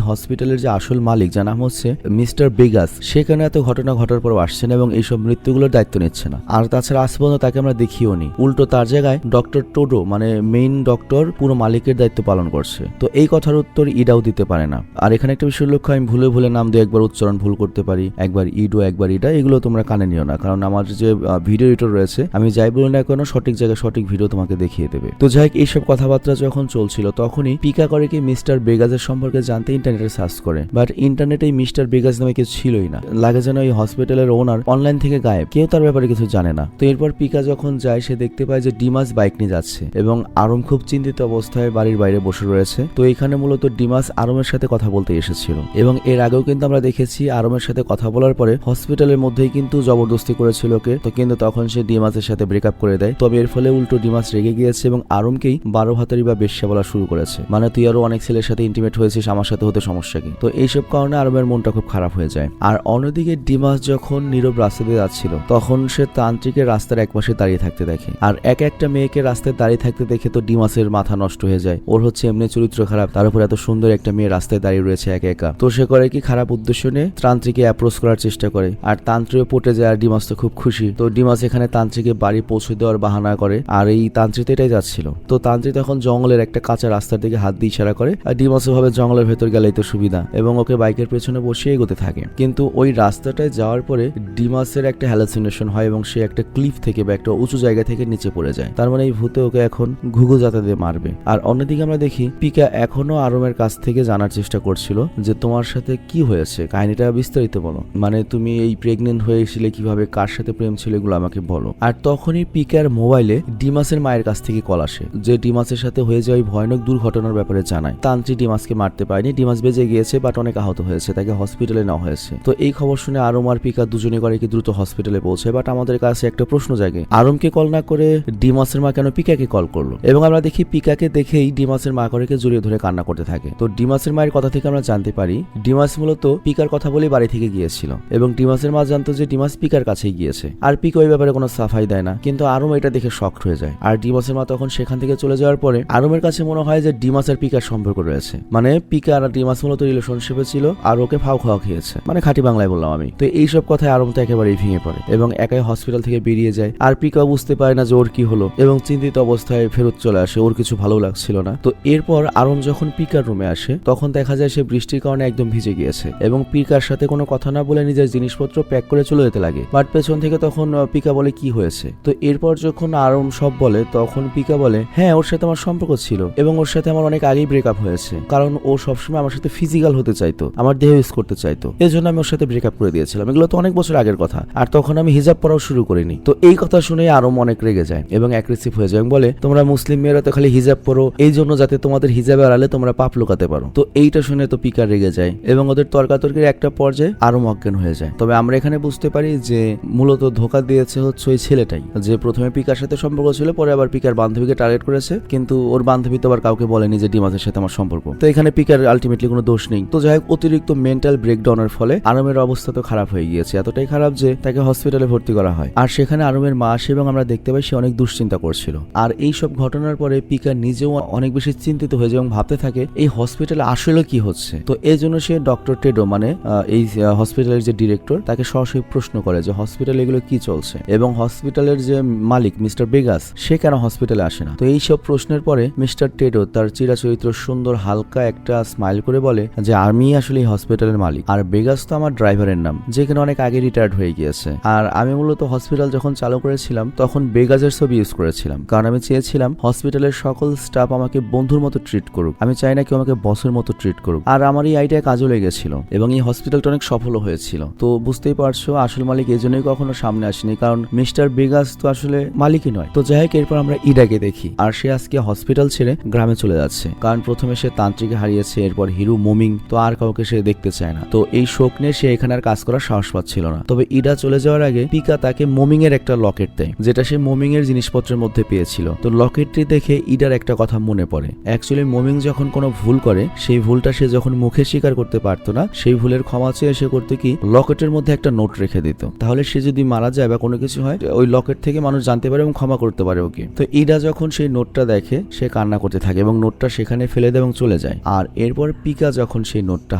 হসপিটালের যে আসল মালিক যার নাম হচ্ছে মিস্টার বেগাস, সেখানে এত ঘটনা ঘটার পর আসছে না এবং এইসব মৃত্যুগুলোর দায়িত্ব নিচ্ছে না। আর তাছাড়া আজ পর্যন্ত তাকে আমরা দেখিও নি, উল্টো তার জায়গায় ডক্টর টোডো মানে মেইন ডক্টর পুরো মালিকের দায়িত্ব পালন করছে। তো এই কথার উত্তর ইডাও দিতে পারে না। আর এখানে একটা বিষয় লক্ষ্য, আমি ভুলে ভুলে নাম দিয়ে একবার উচ্চারণ ভুল করতে পারি, একবার ইডো একবার ইডা, এগুলো তোমরা কানে নিও না, কারণ আমার যে ভিডিও এডিটর রয়েছে আমি যাই বলি না কোনো সঠিক জায়গায় সঠিক ভিডিও তোমাকে দেখিয়ে দেবে। তো যাই হোক এইসব কথাবার্তা যখন চলছিল তখনই পিকা করে কি মিস্টার বেগাসের সম্পর্কে জানতে ইন্টারনেটে সার্চ করে। বাট ইন্টারনেটে মিস্টার বেগাস নামে কিছু ছিলই না, লাগে যেন এই হসপিটালের ওনার অনলাইন থেকে গায়েব, কেউ তার ব্যাপারে কিছু জানে না। তো এরপর পিকা যখন যায় সে দেখতে পায় যে ডিমাস বাইক নিয়ে যাচ্ছে এবং আরম খুব চিন্তিত অবস্থায় বাড়ির বাইরে বসে রয়েছে। তো এখানে মূলত ডিমাস আরমের সাথে কথা বলতে এসেছিল এবং এর আগেও কিন্তু আমরা দেখেছি আরমের সাথে কথা বলার পরে হসপিটালের মধ্যেই কিন্তু জবরদস্তি করেছিল ওকে। তো কিন্তু তখন সে ডিমাসের সাথে ব্রেকআপ করে দেয়। তবে এর ফলে উল্টো ডিমাস রেগে গিয়েছে এবং আরমকেই 12 ভাতারি বা বেশ্যা বলা শুরু করেছে, মানে তুই আরো অনেক ছেলের সাথে ইন্টিমেট হয়েছিস, আমার সাথে হতে সমস্যা কি। তো এইসব কারণে আরমের মনটা খুব খারাপ হয়ে যায়। আর অন্যদিকে ডিমাস যখন নীরব রাস্তা দিয়ে যাচ্ছিল তখন সে তান্ত্রিকের রাস্তার একপাশে দাঁড়িয়ে থাকতে দেখে। আর একটা মেয়েকে রাস্তায় দাঁড়িয়ে থাকতে দেখে তো ডিমাসের মাথা নষ্ট হয়ে যায়। ওর হচ্ছে এমনি চরিত্র খারাপ, তার উপর এত সুন্দর একটা মেয়ে রাস্তায় দাঁড়িয়ে রয়েছে একা। তো সে করে কি খারাপ উদ্দেশ্য নিয়ে তান্ত্রিকে অ্যাপ্রোচ করার চেষ্টা করে আর তান্ত্রিক পটে যায়। আর ডিমাস তো খুব খুশি। তো ডিমাস এখানে তান্ত্রিকে বাড়ি পৌঁছে দেওয়ার বাহানা করে আর এই তান্ত্রিক এটাই যাচ্ছিল। তো তান্ত্রিক তখন জঙ্গলের একটা কাঁচা রাস্তার দিকে হাত দিয়ে ইশারা করে আর ডিমাসও ভাবে জঙ্গলের ভেতর গেলেই তো সুবিধা এবং ওকে বাইকের পেছনে বসিয়ে এগোতে থাকে। কিন্তু ওই রাস্তাটায় যাওয়ার পরে ডিমাসের একটা হ্যালুসিনেশন হয় এবং সে একটা ক্লিফ থেকে বা একটা উঁচু জায়গা থেকে নিচে পড়ে যায়। তার মানে এই ভূতে ওকে এখন ঘুঘু জাতা দিয়ে মারবে। আর অন্যদিকে আমরা দেখি পিকা এখনো আরমের কাছ থেকে জানার চেষ্টা করছিল যে তোমার সাথে কি হয়েছে, কাহিনীটা বিস্তারিত বলো, মানে তুমি এই প্রেগনেন্ট হয়ে এসেছিলে কিভাবে, কার সাথে প্রেম ছিল, এগুলো আমাকে বলো। আর তখনই পিকার মোবাইলে ডিমাসের মায়ের কাছ থেকে কল আসে যে ডিমাসের সাথে হয়ে যাওয়া ভয়ানক দুর্ঘটনার ব্যাপারে জানায়। তান্ত্রিক ডিমাসকে মারতে পারেনি, ডিমাস বেঁচে গিয়েছে বাট অনেক আহত হয়েছে, তাকে হসপিটালে নেওয়া হয়েছে। তো এই খবর শুনে আরম আর পিকা দুজনে করে কি দ্রুত হসপিটালে পৌঁছে। বাট আমাদের কাছে একটা প্রশ্ন জাগে, আরমকে কল না করে ডিমাসের মা কেন পিকাকে কল করলো? এবং আমরা দেখি পিকাকে দেখেই ডিমাসের মা করে জড়িয়ে ধরে কান্না করতে থাকে। তো ডিমাসের মায়ের কথা থেকে আমরা জানতে পারি ডিমাস মূলত পিকার কথা বলে বাড়ি থেকে গিয়েছিল এবং ডিমাসের মা জানতো যে ডিমাস পিকার কাছেই গিয়েছে। আর পিকা ওই ব্যাপারে কোনো সাফাই দেয় না, কিন্তু আরম এটা দেখে শকড হয়ে যায়। আর ডিমাসের মা তখন সেখান থেকে চলে যাওয়ার পরে আরমের কাছে মনে হয় যে ডিমাস আর পিকার সম্পর্ক রয়েছে, মানে পিকা আর ডিমাস মূলত রিলেশনশিপে ছিল আর ওকে ফাও খাওয়া খেয়েছে, মানে খাঁটি বাংলায় বললাম আমি। তো এইসব কথায় আরম তো একেবারেই ভেঙে পড়ে এবং একাই হসপিটাল থেকে বেরিয়ে যায়। আর পিকা বুঝতে পারে না যে ওর কি হলো এবং চিন্তিত অবস্থায় ফেরত চলে আসে, ওর কিছু ভালো লাগছিল না। তো এরপর আরম যখন পিকার রুমে আসে তখন দেখা যায় সে বৃষ্টির কারণে একদম ভিজে গিয়েছে এবং পিকার সাথে কোনো কথা না বলে নিজের জিনিসপত্র প্যাক করে চলে যেতে লাগে। বাট পেছন থেকে তখন পিকা বলে কি হয়েছে। তো এরপর যখন আরম সব বলে তখন পিকা বলে হ্যাঁ ওর সাথে আমার সম্পর্ক ছিল এবং ওর সাথে আমার অনেক আগেই ব্রেকআপ হয়েছে, কারণ ও সবসময় আমার সাথে ফিজিক্যাল হতে চাইতো, আমার দেহ ইউজ করতে চাইতো, এই জন্য আমি ওর সাথে ব্রেকআপ করে দিয়েছিলাম। এগুলো তো অনেক বছর আগের কথা, আর তখন আমি হিজাব পরাও শুরু করিনি। তো এই কথা শুনে আরম অনেক রেগে যায় এবং অ্যাগ্রেসিভ হয়ে যায় এবং বলে তোমরা মুসলিম মেয়েরা তো খালি হিজাব পরো এই জন্য যাতে তোমাদের হিজাবে আড়ালে তোমরা পাপ লুকাতে পারো। তো এইটা শুনে তো পিকা রেগে যায় এবং ওদের তর্কাতর্কির একটা পর্যায়ে আরম অজ্ঞান হয়ে যায়। তবে আমরা এখানে বুঝতে পারি যে মূলত ধোকা দিয়েছে হচ্ছে ওই ছেলেটাই, যে প্রথমে পিকার সাথে সম্পর্ক ছিল, পরে আবার পিকার বান্ধবীকে টার্গেট করেছে, কিন্তু ওর বান্ধবী তো আবার কাউকে বলেনি যে ডিমাসের সাথে আমার সম্পর্ক। তো এখানে পিকার আলটিমেটলি কোনো দোষ নেই। তো যাই হোক, অতিরিক্ত মেন্টাল ব্রেকডাউনের ফলে আরমের অবস্থা তো খারাপ হয়ে গিয়েছে, এতটাই খারাপ যে তাকে হসপিটালে ভর্তি করা হয়। আর সেখানে আরমের মা আসে এবং আমরা দেখতে পাই সে অনেক দুশ্চিন্তা করছিল। আর এই সব ঘটনার পরে পিকা নিজেও অনেক বেশি চিন্তিত হয়ে যায় এবং ভাবতে থাকে এই হসপিটালে আসলে কি হচ্ছে। তো এই জন্য সে ডক্টর টেডো মানে এই হসপিটালের যে ডিরেক্টর তাকে সরাসরি প্রশ্ন করে যে হসপিটালে এগুলো কি চলছে এবং হসপিটালের যে মালিক মিস্টার বেগাস সে কেন হসপিটালে আসে না। তো এই সব প্রশ্নের পরে মিস্টার টেডো তার চিরাচরিত্র সুন্দর হালকা একটা স্মাইল করে বলে যে আমি আসলে এই হসপিটালের মালিক, আর বেগাস তো আমার ড্রাইভারের নাম, যেখানে অনেক আগে রিটায়ার্ড হয়ে গিয়েছে। আর আমি মূলত হসপিটাল যখন চালু করেছিলাম তখন বেগাসের ছবি ইউজ করেছিলাম, কারণ আমি চেয়েছিলাম হসপিটালের সকল স্টাফ আমাকে বন্ধুর মতো ট্রিট করুক, আমি চাই না কেউ আমাকে বসের মতো ট্রিট করুক। আর আমার এই আইডিয়া কাজও লেগেছিল এবং এই হসপিটালটা অনেক সফল হয়েছিল। তো বুঝতেই পারছো আসল মালিক এই জন্যই কখনো সামনে আসেনি, কারণ মিস্টার বেগাস তো আসলে মালিকই নয়। তো যাই হোক, এরপর আমরা ইডাকে দেখি আর সে আজকে হসপিটাল ছেড়ে গ্রামে চলে যাচ্ছে, কারণ প্রথমে সে তান্ত্রিকে হারিয়েছে, এরপর হিরু মোমিং, তো আর কাউকে সে দেখতে চায় না। তো এই শোক নিয়ে সে এখানে আর কাজ করার সাহস পাচ্ছিল না। তবে ইডা চলে যাওয়ার আগে পিকা তাকে মোমিং এর একটা লকেট দেয়, যেটা সে মোমিং এর জিনিসপত্রের মধ্যে পেয়েছিল। তো লকেটটি দেখে ইডার একটা কথা মনে পড়ে, অ্যাকচুয়ালি মোমিং যখন কোনো ভুল করে সেই ভুলটা সে যখন মুখে স্বীকার করতে পারতো না, সেই ভুলের ক্ষমা চেয়ে সে করতে কি লকেটের মধ্যে একটা নোট রেখে দিত, তাহলে সে যদি মারা যায় বা কোনো কিছু হয় ওই লকেট থেকে মানুষ জানতে পারে এবং ক্ষমা করতে পারে ওকে। তো ইডা যখন সেই নোটটা দেখে সে কান্না করতে থাকে এবং নোটটা সেখানে ফেলে দেয় এবং চলে যায়। আর এরপর পিকা যখন সেই নোটটা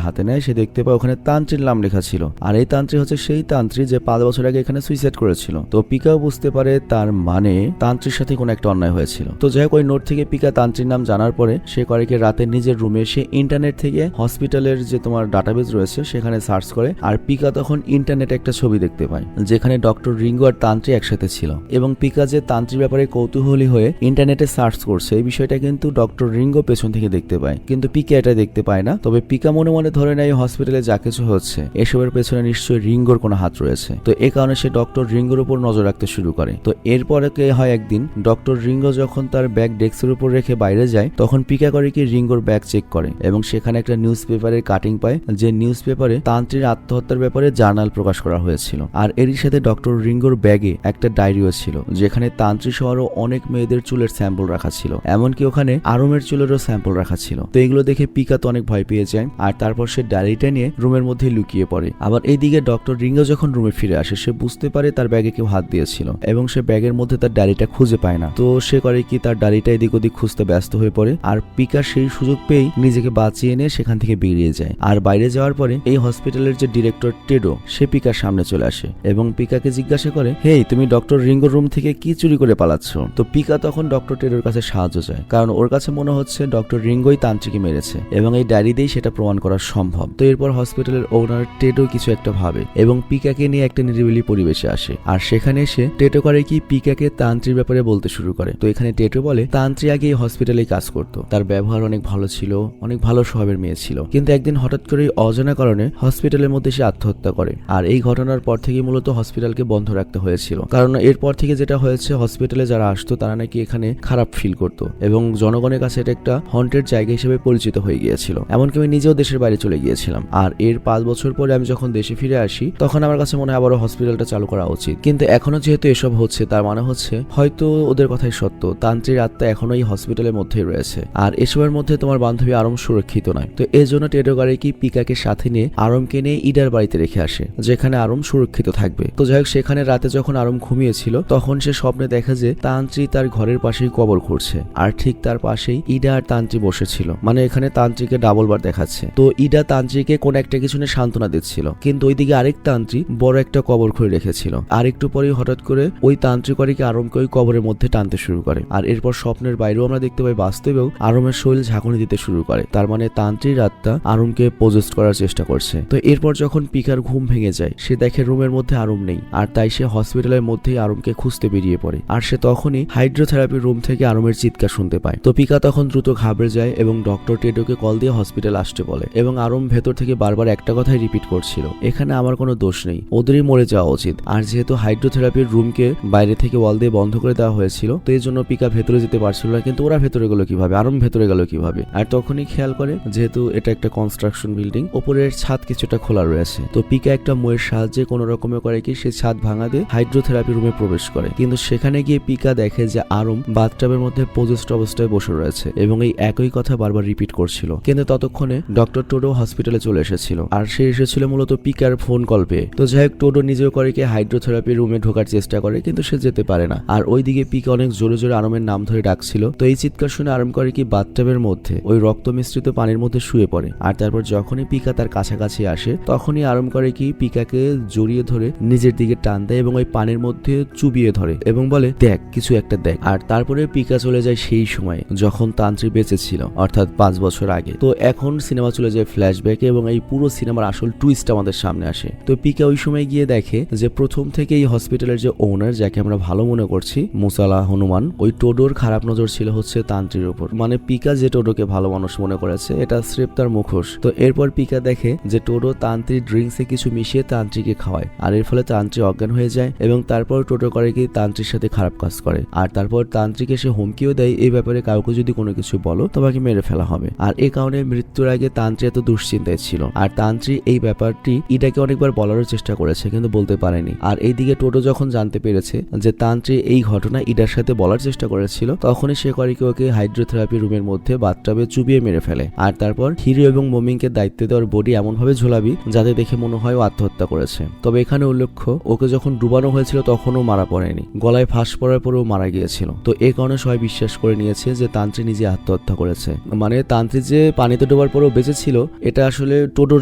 হাতে নেয় সে দেখতে পায় ওখানে তান্ত্রীর নাম লেখা ছিল, আর এই তান্ত্রী হচ্ছে সেই তান্ত্রী যে 5 বছর আগে এখানে সুইসাইড করেছিল। তো পিকাও বুঝতে পারে তার মানে তান্ত্রীর সাথে কোনো একটা অন্যায় হয়েছিল। তো যাই হোক, ওই নোট থেকে পিকা তান্ত্রীর নাম জানার পরে সে করে কি রাতে নিজের রুমে সে ইন্টারনেট থেকে হসপিটালের যে তোমার ডাটাবেজ রয়েছে সেখানে সার্চ করে। আর পিকা তখন ইন্টারনেটে একটা ছবি দেখতে পায় যেখানে ডক্টর রিঙ্গো আর তান্ত্রী একসাথে ছিল, এবং পিকা যে তান্ত্রীর ব্যাপারে কৌতূহলী হয়ে ইন্টারনেটে সার্চ করছে এই বিষয়টা কিন্তু ডক্টর রিঙ্গো পেছন থেকে দেখতে পায়, কিন্তু পিকা এটা দেখতে পায় না। তবে পিকা মনে মনে ধরে নেয় হসপিটালে যা কিছু হচ্ছে এসবের পেছনে নিশ্চয়ই রিঙ্গোর কোনো হাত রয়েছে। তো এই কারণে সে ডক্টর রিঙ্গোর উপর নজর রাখতে শুরু করে। তো এরপরে কে হয় একদিন ডক্টর রিঙ্গো যখন তার ব্যাগ ডেস্কের উপর রেখে বাইরে যায় তখন পিকা করে কি রিঙ্গোর ব্যাগ চেক করে এবং সেখানে একটা নিউজ পেপারের কাটিং পায়, যে নিউজ পেপারে তান্ত্রীর আত্মহত্যার ব্যাপারে জার্নাল প্রকাশ করা হয়েছিল। আর এরই সাথে ডক্টর রিঙ্গোর ব্যাগে একটা ডায়েরিও ছিল যেখানে তান্ত্রী সহরও অনেক মেয়েদের চুলের স্যাম্পল রাখা ছিল, এমনকি ওখানে আরমের চুলেরও স্যাম্পল রাখা ছিল। তো এগুলো দেখে পিকা তো অনেক ভয় পেয়ে যায় আর তারপর সে ডায়েরিটা নিয়ে রুমের মধ্যে লুকিয়ে পড়ে। আবার এইদিকে ডক্টর রিঙ্গো যখন রুমে ফিরে আসে সে বুঝতে পারে তার ব্যাগে কেউ হাত দিয়েছিল এবং সে ব্যাগের মধ্যে তার ডায়েরিটা খুঁজে পায় না। তো সে করে কি তার ডায়েরিটা এদিক ওদিক খুঁজতে ব্যস্ত হয়ে পড়ে আর পিকা সেই সুযোগ পেয়েই নিজেকে বাঁচিয়ে নিয়ে সেখান থেকে বেরিয়ে যায়। আর বাইরে যাওয়ার পরে এই হসপিটালের যে ডিরেক্টর টেডো সে পিকার সামনে চলে আসে এবং পিকাকে জিজ্ঞাসা করে, হেই তুমি ডক্টর রিঙ্গোর রুম থেকে কি চুরি করে পালাচ্ছ? তো পিকা তখন ডক্টর টেডোর কাছে সাহায্য চায়, কারণ ওর কাছে মনে হচ্ছে ডক্টর রিঙ্গোই তান্ত্রিকে মেরেছে এবং এই ডায়েরি দিয়েই সেটা প্রমাণ করা সম্ভব। তো এরপর হসপিটালের ওনার টেডো কিছু একটা ভাবে এবং পিকাকে নিয়ে একটা নিরিবিলি পরিবেশে আসে। আর সেখানে এসে টেটো করে কি পিকাকে তান্ত্রীর ব্যাপারে বলতে শুরু করে। তো এখানে টেটো বলে তান্ত্রী আগে এই হসপিটালে কাজ করতো, তার ব্যবহার অনেক ভালো ছিল, অনেক ভালো স্বভাবের মেয়ে ছিল, কিন্তু একদিন হঠাৎ করে অজানা কারণে হসপিটালের মধ্যে সে আত্মহত্যা করে। আর এই ঘটনার পর থেকে মূলত হসপিটালকে বন্ধ রাখতে হয়েছিল, কারণ এরপর থেকে যেটা হয়েছে হসপিটালে যারা আসতো তারা নাকি এখানে খারাপ ফিল করতো এবং জনগণের কাছে এটা একটা হন্টেড জায়গা হিসেবে পরিচিত হয়ে গিয়েছিল। এমনকি আমি নিজেও দেশের বাইরে চলে গিয়েছিলাম। আর এর 5 বছর পরে আমি যখন দেশে ফিরে আসি তখন আমার কাছে মনে হয় আবারও হসপিটালটা চালু করা উচিত, কিন্তু এখনো যেহেতু এসব হচ্ছে তার মানে হচ্ছে হয়তো ওদের কথাই সত্য, তান্ত্রীর আত্মা এখনো এই হসপিটালের মধ্যেই রয়েছে আর এসবের মধ্যে তোমার বান্ধবী আরম সুরক্ষিত নয়। তো এর জন্য টেডো গাড়ি কি পিকাকে সাথে নিয়ে আরমকে নিয়ে ইডার বাড়িতে রেখে আসে যেখানে আরম সুরক্ষিত থাকবে। তো যাই হোক, সেখানে রাতে যখন আরম ঘুমিয়েছিল তখন সে স্বপ্নে দেখে যে তান্ত্রী তার ঘরের পাশেই কবর খুঁড়ছে আর ঠিক তার পাশেই ইডা আর তান্ত্রী বসেছিল, মানে এখানে তান্ত্রীকে ডাবল বার দেখাচ্ছে। তো ইডা তান্ত্রীকে কোন একটা কিছু নিয়ে সান্ত্বনা দিচ্ছিল, কিন্তু ওইদিকে আরেক তান্ত্রী বড় একটা কবর খুঁড়ে রেখেছিল। আর একটু পরেই হঠাৎ করে ওই তান্ত্রিকরিকে আরমকে ওই কবরের মধ্যে টানতে শুরু করে। আর এরপর স্বপ্নের বাইরেও আমরা দেখতে পাই বাস্তবেও আরমের শরীর ঝাঁকুনি দিতে শুরু করে, তার মানে তান্ত্রীর আত্মা আরমকে পজেস্ট করার চেষ্টা করছে। তো এরপর যখন পিকার ঘুম ভেঙে যায় সে দেখে রুমের মধ্যে আরম নেই, আর তাই সে হসপিটালের মধ্যেই আরমকে খুঁজতে বেরিয়ে পড়ে। আর সে তখনই হাইড্রোথেরাপির রুম থেকে আরমের চিৎকার শুনতে পায়। তো পিকা তখন দ্রুত ঘাবড়ে যায় এবং ডক্টর টেডোকে কল দিয়ে হসপিটাল আসতে বলে এবং আরম ভেতর থেকে বারবার একটা কথাই রিপিট করছিল, এখানে আমার কোনো দোষ নেই, ওদেরই মরে যাওয়া উচিত। আর যেহেতু হাইড্রোথেরাপি হাইড্রোথেরাপির রুমকে বাইরে থেকে ওয়াল দিয়ে বন্ধ করে দেওয়া হয়েছিল, তো এই জন্য পিকা ভেতরে যেতে পারছিল না। কিন্তু ওরা ভেতরে গেল কিভাবে, আরম ভেতরে গেল কিভাবে? আর তখনই খেয়াল করে যেহেতু এটা একটা কনস্ট্রাকশন বিল্ডিং, উপরের ছাদ কিছুটা খোলা রয়েছে, তো পিকা একটা ময়ের সাহায্যে কোনো রকমে করে কি সে ছাদ ভাঙা দিয়ে হাইড্রোথেরাপি রুমে প্রবেশ করে। কিন্তু সেখানে গিয়ে পিকা দেখে যে আরম বাথটাবের মধ্যে পজেস্ট অবস্থায় বসে রয়েছে এবং এই একই কথা বারবার রিপিট করছিল। কিন্তু ততক্ষণে ডক্টর টোডো হসপিটালে চলে এসেছিল, আর সে এসেছিল মূলত পিকার ফোন কল পেয়ে। তো যাই হোক, টোডো নিজেও করে কি হাইড্রোথেরাপি রুমে ঢোকার চেষ্টা করে, কিন্তু সে যেতে পারে না। আর ওইদিকে পিকা অনেক জোরে জোরে আরমের নাম ধরে ডাকছিল। তো এই চিৎকার শুনে আরম করে কি বাথটাবের মধ্যে ওই রক্ত মিশ্রিত পানির মধ্যে শুয়ে পড়ে। আর তারপর যখনই পিকা তার কাছাকাছি আসে তখনই আরম করে কি পিকাকে জড়িয়ে ধরে নিজের দিকে টান দেয় এবং ওই পানির মধ্যে চুবিয়ে ধরে এবং বলে, দেখ কিছু একটা দেখ। আর তারপরে পিকা চলে যায় সেই সময় যখন তান্ত্রিক বেঁচে ছিল, অর্থাৎ 5 বছর আগে। তো এখন সিনেমা চলে যায় ফ্ল্যাশব্যাকে এবং এই পুরো সিনেমার আসল টুইস্ট আমাদের সামনে আসে। তো পিকা ওই সময় গিয়ে দেখে যে প্রথম থেকে এই হসপিটালের যে ওনার, যাকে আমরা ভালো মনে করছি মুসালা হনুমান, ওই টোডোর খারাপ নজর ছিল হচ্ছে তান্ত্রির উপর। মানে পিকা যে টোডোকে ভালো মানুষ মনে করেছে, এটা স্রেফ তার মুখোশ। তো এরপর পিকা দেখে যে টোডো তান্ত্রিক ড্রিঙ্কসে কিছু মিশিয়ে তান্ত্রিকে খাওয়ায়, আর এর ফলে তান্ত্রিক অজ্ঞান হয়ে যায় এবং তারপর টোডো করে কি তান্ত্রির সাথে খারাপ কাজ করে। আর তারপর তান্ত্রিক এসে হুমকিও দেয়, এই ব্যাপারে কাউকে যদি কোনো কিছু বলো তোমাকে মেরে ফেলা হবে। আর এই কারণে মৃত্যুর আগে তান্ত্রি এত দুশ্চিন্তায় ছিল। আর তান্ত্রি এই ব্যাপারটি ইডাকে অনেকবার বলারও চেষ্টা করেছে কিন্তু বলতে পারেনি। আর এইদিকে টোডো যখন জানতে পেরেছে যে তান্ত্রি এই ঘটনা ইডার সাথে বলার চেষ্টা করেছিল, তখনই সে করে কি ওকে হাইড্রোথেরাপি রুমের মধ্যে বাথটাবে চুবিয়ে মেরে ফেলে। আর তারপর হিরো এবং মমিনকে দায়িত্ব দেওয়ার বডি এমন ভাবে ঝোলাবি যাতে দেখে মনে হয় ও আত্মহত্যা করেছে। তবে এখানে উল্লেখ্য, ওকে যখন ডুবানো হয়েছিল তখনও মারা পড়েনি, গলায় ফাঁস পড়ার পরেও মারা গিয়েছিল। তো এই কারণে সবাই বিশ্বাস করে নিয়েছে যে তান্ত্রি নিজে আত্মহত্যা করেছে। মানে তান্ত্রি যে পানিতে ডোবার পরেও বেঁচে ছিল, এটা আসলে টোডোর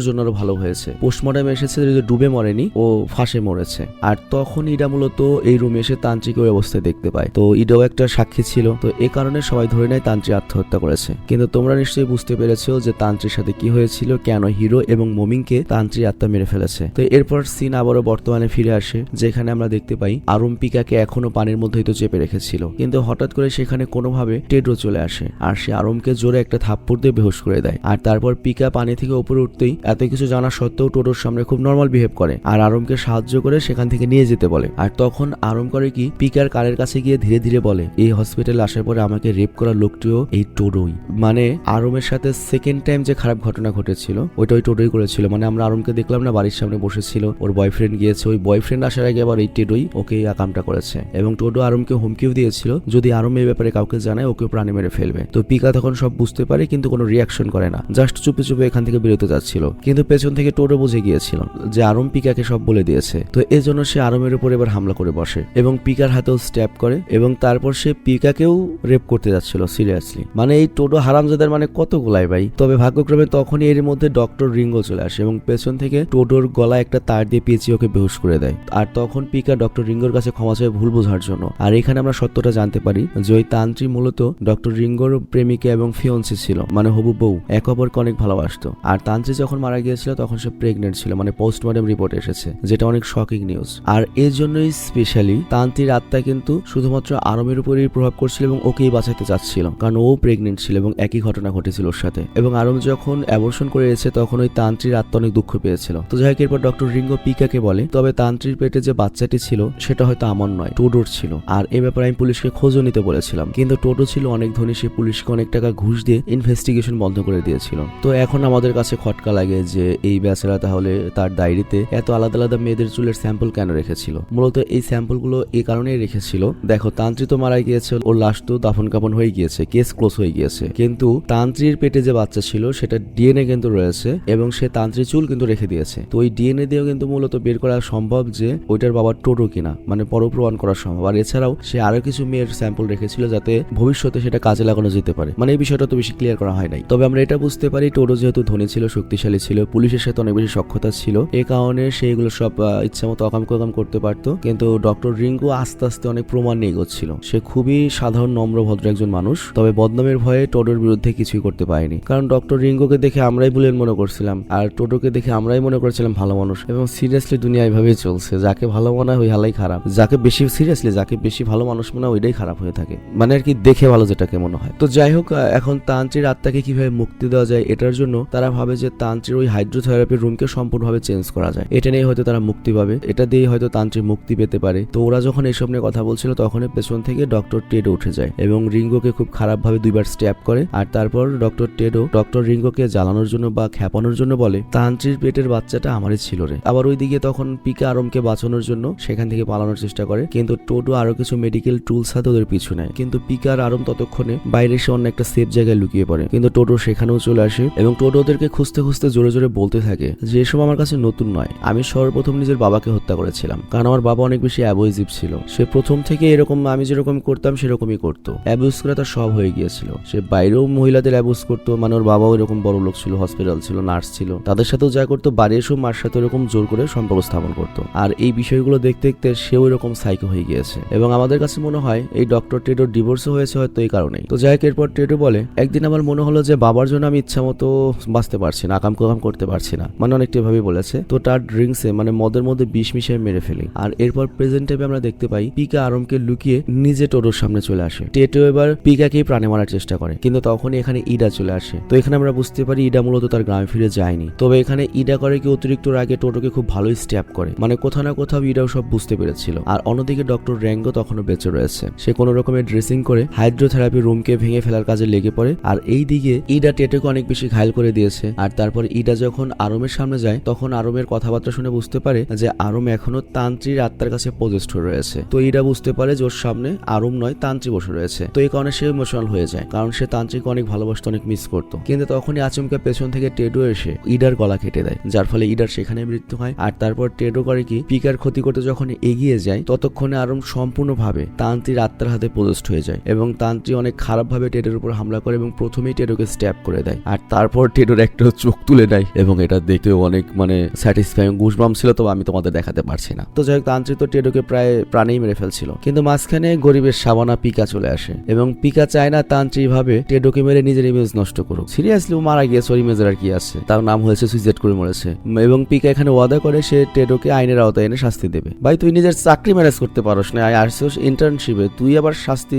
জন্য আরো ভালো হয়েছে। পোস্টমর্টম এসেছে যে ডুবে মরেনি, ও ফাঁসে মরেছে। আর তখন ইডা মূলত এই রুমে এসে তান্ত্রিকে ওই অবস্থায় দেখতে পায়। তো ইডাও একটা সাক্ষী ছিল, তো এই কারণে সবাই ধরে নেয় তান্ত্রি আত্মহত্যা করেছে। কিন্তু তোমরা নিশ্চয়ই বুঝতে পেরেছো যে তান্ত্রির সাথে কি হয়েছিল, কেন হিরো এবং মমিনকে তান্ত্রি আত্মা মেরে ফেলেছে। তো এরপর সিন আবারও বর্তমানে ফিরে আসে, যেখানে আমরা দেখতে পাই আরম পিকাকে এখনো পানির মধ্যেই তো চেপে রেখেছিল, কিন্তু হঠাৎ করে সেখানে কোনোভাবে টেডো চলে আসে আর সে আরমকে জোরে একটা থাপ্পড় দিয়ে বেহুশ করে দেয়। আর তারপর পিকা পানি থেকে উপরে উঠতেই এত কিছু জানা সত্ত্বেও টোডোর সামনে খুব নর্মাল বিহেভ করে আর আরমকে সাহায্য করে সেখান থেকে নিয়ে যেতে বলে। আর তখন আরম করে কি পিকার কারের কাছে গিয়ে ধীরে ধীরে বলে, এই হসপিটালে আসার পরে আমাকে রেপ করা লোকটিও এই টোডোই। মানে আরমের সাথে সেকেন্ড টাইম যে খারাপ ঘটনা ঘটেছিল ওইটা ওই টোডোই করেছিল। মানে আমরা আরমকে দেখলাম না বাড়ির সামনে বসেছিল, ওর বয়ফ্রেন্ড গিয়েছে, ওই বয়ফ্রেন্ড আসার আগে আবার এই টোডোই ওকে এই কামটা করেছে। এবং টোডো আরমকে হুমকিও দিয়েছিল যদি আরম এই ব্যাপারে কাউকে জানায় ওকে প্রাণে মেরে ফেলবে। তো পিকা তখন সব বুঝতে পারে কিন্তু কোনো রিয়াকশন করে না, জাস্ট চুপে চুপে এখান থেকে বেরোতে যাচ্ছিল। কিন্তু পেছন থেকে টোডো বুঝে গিয়েছিল যে আরম পিকাকে সব বলে দিয়েছে। তো এই জন্য সে আরমের উপর এবার হামলা করে বসে এবং পিকার হাতেও স্ট্যাপ করে এবং তারপর সে পিকাকেও রেপ করতে যাচ্ছিল সিরিয়াসলি। মানে এই টোডো হারামজাদার মানে কত গোলায় ভাই। তবে ভাগ্যক্রমে তখনই এর মধ্যে ডক্টর রিঙ্গো চলে আসে এবং পেছন থেকে টোডোর গলায় একটা তার দিয়ে পেঁচিয়ে ওকে বেহুশ করে দেয়। আর তখন পিকা ডক্টর রিঙ্গোর কাছে ক্ষমা চায় ভুল বোঝার জন্য। আর এখানে আমরা সত্যটা জানতে পারি যে ওই তান্ত্রি মূলত ডক্টর রিঙ্গোর প্রেমিকা এবং ফিয়ন্সি ছিল, মানে হবু বউ, এক অপরকে অনেক ভালোবাসতো। আর তান্ত্রি যখন মারা গিয়েছিল তখন সে প্রেগনেন্ট ছিল, মানে পোস্টমর্টম রিপোর্ট এসেছে, যেটা অনেক শকিং নিউজ। আর এর জন্যই স্পেশালি তান্ত্রির আত্মা কিন্তু শুধুমাত্র আরমের উপরেই প্রভাব করছিল এবং ওকেই বাঁচাতে চাচ্ছিল, কারণ ও প্রেগনেন্ট ছিল এবং একই ঘটনা ঘটেছিল ওর সাথে। এবং আরম যখন অ্যাবর্শন করে এসেছে তখন ওই তান্ত্রির আত্মা অনেক দুঃখ পেয়েছিল। তো যাই হোক, এরপর ডক্টর রিঙ্গো পিকাকে বলে, তবে তান্ত্রির পেটে যে বাচ্চাটি ছিল সেটা হয়তো আমার নয়, টোডোর ছিল। আর এই ব্যাপারে আমি পুলিশকে খোঁজও নিতে বলেছিলাম, কিন্তু টোডো ছিল অনেক ধনী, সে পুলিশকে অনেক টাকা ঘুষ দিয়ে ইনভেস্টিগেশন বন্ধ করে দিয়েছিল। তো এখন আমাদের কাছে খটকা লাগে যে এই বেচারা তাহলে তার ডায়েরিতে এত আলাদা আলাদা মেয়েদের চুলের স্যাম্পল কেন রেখেছিল। মূলত এই স্যাম্পলগুলো এই কারণেই রেখেছিল, দেখো তান্ত্রি তো মারা গিয়েছে, ওর লাশ তো দাফন কাফন হয়ে গিয়েছে, কেস ক্লোজ হয়ে গিয়েছে, কিন্তু তান্ত্রির পেটে যে বাচ্চা ছিল সেটা ডিএনএ কিন্তু রয়েছে এবং সে তান্ত্রির চুল কিন্তু রেখে দিয়েছে। তো ওই ডিএনএ দিয়েও কিন্তু মূলত বের করা সম্ভব যে ওইটার বাবার টোডো কিনা, মানে পরপ্রমাণ করা সম্ভব। আর এছাড়াও সে আরো কিছু মেয়ের স্যাম্পল রেখেছিল যাতে ভবিষ্যতে সেটা কাজে লাগানো যেতে পারে। মানে এই বিষয়টা তো বেশি ক্লিয়ার করা হয় নাই, তবে আমরা এটা বুঝতে পারি টোডো যেহেতু ধনী ছিল, শক্তিশালী ছিল, পুলিশের সাথে অনেক বেশি সক্ষতা ছিল, এই কারণে সেইগুলো সব ইচ্ছা মতো অকাম কোকাম করতে পারতো। কিন্তু ডক্টর রিঙ্গো আস্তে আস্তে অনেক প্রমাণ নিয়ে এগোচ্ছিল। সে খুবই সাধারণ নম্র ভদ্র একজন মানুষ, তবে বদনামের ভয়ে টোডোর বিরুদ্ধে কিছুই করতে পারেনি। কারণ ডক্টর রিঙ্গোকে দেখে আমরাই বুলেন মনে করছিলাম আর টোডোকে দেখে আমরাই মনে করেছিলাম ভালো মানুষ। এবং সিরিয়াসলি দুনিয়া এইভাবেই চলছে, যাকে ভালো মনে হয় ওই হালাই খারাপ, যাকে বেশি সিরিয়াসলি যাকে বেশি ভালো মানুষ মনে হয় ওইটাই খারাপ হয়ে থাকে, মানে আর কি দেখে ভালো যেটাকে মনে হয়। তো যাই হোক, এখন তান্ত্রির আত্মাকে কিভাবে মুক্তি দেওয়া যায় এটার জন্য তারা ভাবে যে তান্ত্রির ওই হাইড্রোথেরাপির রুমকে সম্পূর্ণভাবে চেঞ্জ করা যায়, এটা নিয়ে হয়তো তারা মুক্তি পাবে, এটা দিয়ে হয়তো তান্ত্রিক মুক্তি পেতে পারে। তো ওরা যখন এসব নিয়ে কথা বলছিল তখনই পেছন থেকে ডক্টর টেডো উঠে যায় এবং রিঙ্গোকে খুব খারাপভাবে 2বার স্ট্যাব করে। আর তারপর ডক্টর টেডো ডক্টর রিঙ্গোকে জ্বালানোর জন্য বা খ্যাপানোর জন্য বলে, তান্ত্রীর পেটের বাচ্চাটা আমারই ছিল রে। আবার ওইদিকে তখন পিকা আরমকে বাঁচানোর জন্য সেখান থেকে পালানোর চেষ্টা করে, কিন্তু টোটো আরো কিছু মেডিকেল টুলস হাতে ওদের পিছু নেয়। কিন্তু পিকা আর আরম ততক্ষণে বাইরে এসে অন্য একটা সেফ জায়গায় লুকিয়ে পড়ে, কিন্তু টোটো সেখানেও চলে আসে এবং টোটো ওদেরকে খুঁজতে খুঁজতে জোরে জোরে বলতে থাকে যে এসব আমার কাছে নতুন নয়, আমি সর্বপ্রথম নিজের বাবাকে হত্যা করেছিলাম, কারণ আমার বাবা অনেক বেশি অ্যাবুজিভ ছিল। সে প্রথম থেকে এরকম আমি যেরকম করতাম সেরকমই করতো, অ্যাবিউজ করা তার সব হয়ে গিয়েছিল। সে বাইরেও মহিলাদের অ্যাবিউজ করতো, মানে ওর বাবাও এরকম বড় লোক ছিল, হসপিটাল ছিল, নার্স ছিল, তাদের সাথেও যা করতো বাড়ি এসেও মার সাথে এরকম জোর করে সম্পর্ক স্থাপন করতো। আর এই বিষয়গুলো দেখতে দেখতে সেও এরকম সাইকো হয়ে গিয়েছে এবং আমাদের কাছে মনে হয় এই ডক্টর টেডো ডিভোর্সও হয়েছে হয়তো এই কারণেই। তো যাই হোক, এরপর টেডো বলে, একদিন আমার মনে হলো যে বাবার জন্য আমি ইচ্ছা মতো বাঁচতে পারছি না, আকাম কাম করতে পারছি না, মানে অনেকটা ভাবে বলেছে। তো তার ড্রিঙ্কসে মানে মদের মধ্যে বিষ মিশিয়ে মেরে ফেলি। আর এরপর প্রেজেন্ট টাইমে আমরা দেখতে পাই পিকা আরমকে লুকিয়ে নিজে টোটোর সামনে চলে আসে। টেটো এবার পিকাকেই প্রাণে মারার চেষ্টা করে, কিন্তু তখনই এখানে ইডা চলে আসে। তো এখানে আমরা বুঝতে পারি ইডা মূলত তার গ্রামে ফিরে যায়নি, তবে এখানে ইডা করে কি অতিরিক্ত আগে টোটোকে খুব ভালোই স্ট্যাপ করে, মানে কোথাও না কোথাও ইডাও সব বুঝতে পেরেছিল। আর অন্যদিকে ডক্টর র্যাঙ্গো তখনও বেঁচে রয়েছে, সে কোনো রকমের ড্রেসিং করে হাইড্রোথেরাপি রুমকে ভেঙে ফেলার কাজে লেগে পড়ে। আর এই দিকে ইডা টেটোকে অনেক বেশি ঘায়ল করে দিয়েছে। আর তারপর ইডা যখন আরমের সামনে যায় তখন আরমের কথাবার্তা শুনে বুঝতে পারে যে আরম এখনো তান্ত্রীর আত্মার কাছে পজেস্ট হয়ে রয়েছে। তো ইডা বুঝতে পারে যে ওর সামনে আরম নয় তান্ত্রী বসে রয়েছে। তো এই কারণে সে ইমোশনাল হয়ে যায়, কারণ সে তান্ত্রিককে অনেক ভালোবাসতো, অনেক মিস করতো। কিন্তু তখনই আচমকা পেছন থেকে টেডো এসে ইডার গলা কেটে দেয়, যার ফলে ইডার সেখানে মৃত্যু হয়। আর তারপর টেডো করে কি পিকার ক্ষতি করতে যখন এগিয়ে যায় ততক্ষণে আরম সম্পূর্ণভাবে তান্ত্রীর আত্মার হাতে পজেস্ট হয়ে যায় এবং তান্ত্রী অনেক খারাপভাবে টেডোর উপর হামলা করে এবং প্রথমেই টেডোকে স্ট্যাব করে দেয়। আর তারপর টেডোর একটা চোখ তুলে নেয় এবং এটা দেখতে অনেক মানে স্যাটিসফাইং গুজবাম ছিল, তো আমি তোমাদের দেখাতে পারছি না। তো যাই হোক, তান্ত্রী তো টেডোকে প্রায় প্রাণেই মেরে ফেলছিল, কিন্তু মাঝখানে গরিবের সাবানা পিকা চলে আসে এবং পিকা চায় না তান্ত্রী ভাবে টেডোকে মেরে নিজের ইমেজ নষ্ট করুক। সিরিয়াসলি ও মারা গিয়েছে, ওর ইমেজের আর কি আছে, তার নাম হয়েছে সুইসাইড করে মরেছে। এবং পিকা এখানে ওয়াদা করে সে টেডোকে আইনের আওতায় এনে শাস্তি দেবে। ভাই তুই নিজের চাকরি ম্যানেজ করতে পারোস না, আসছিস ইন্টার্নশিপে, তুই আবার শাস্তি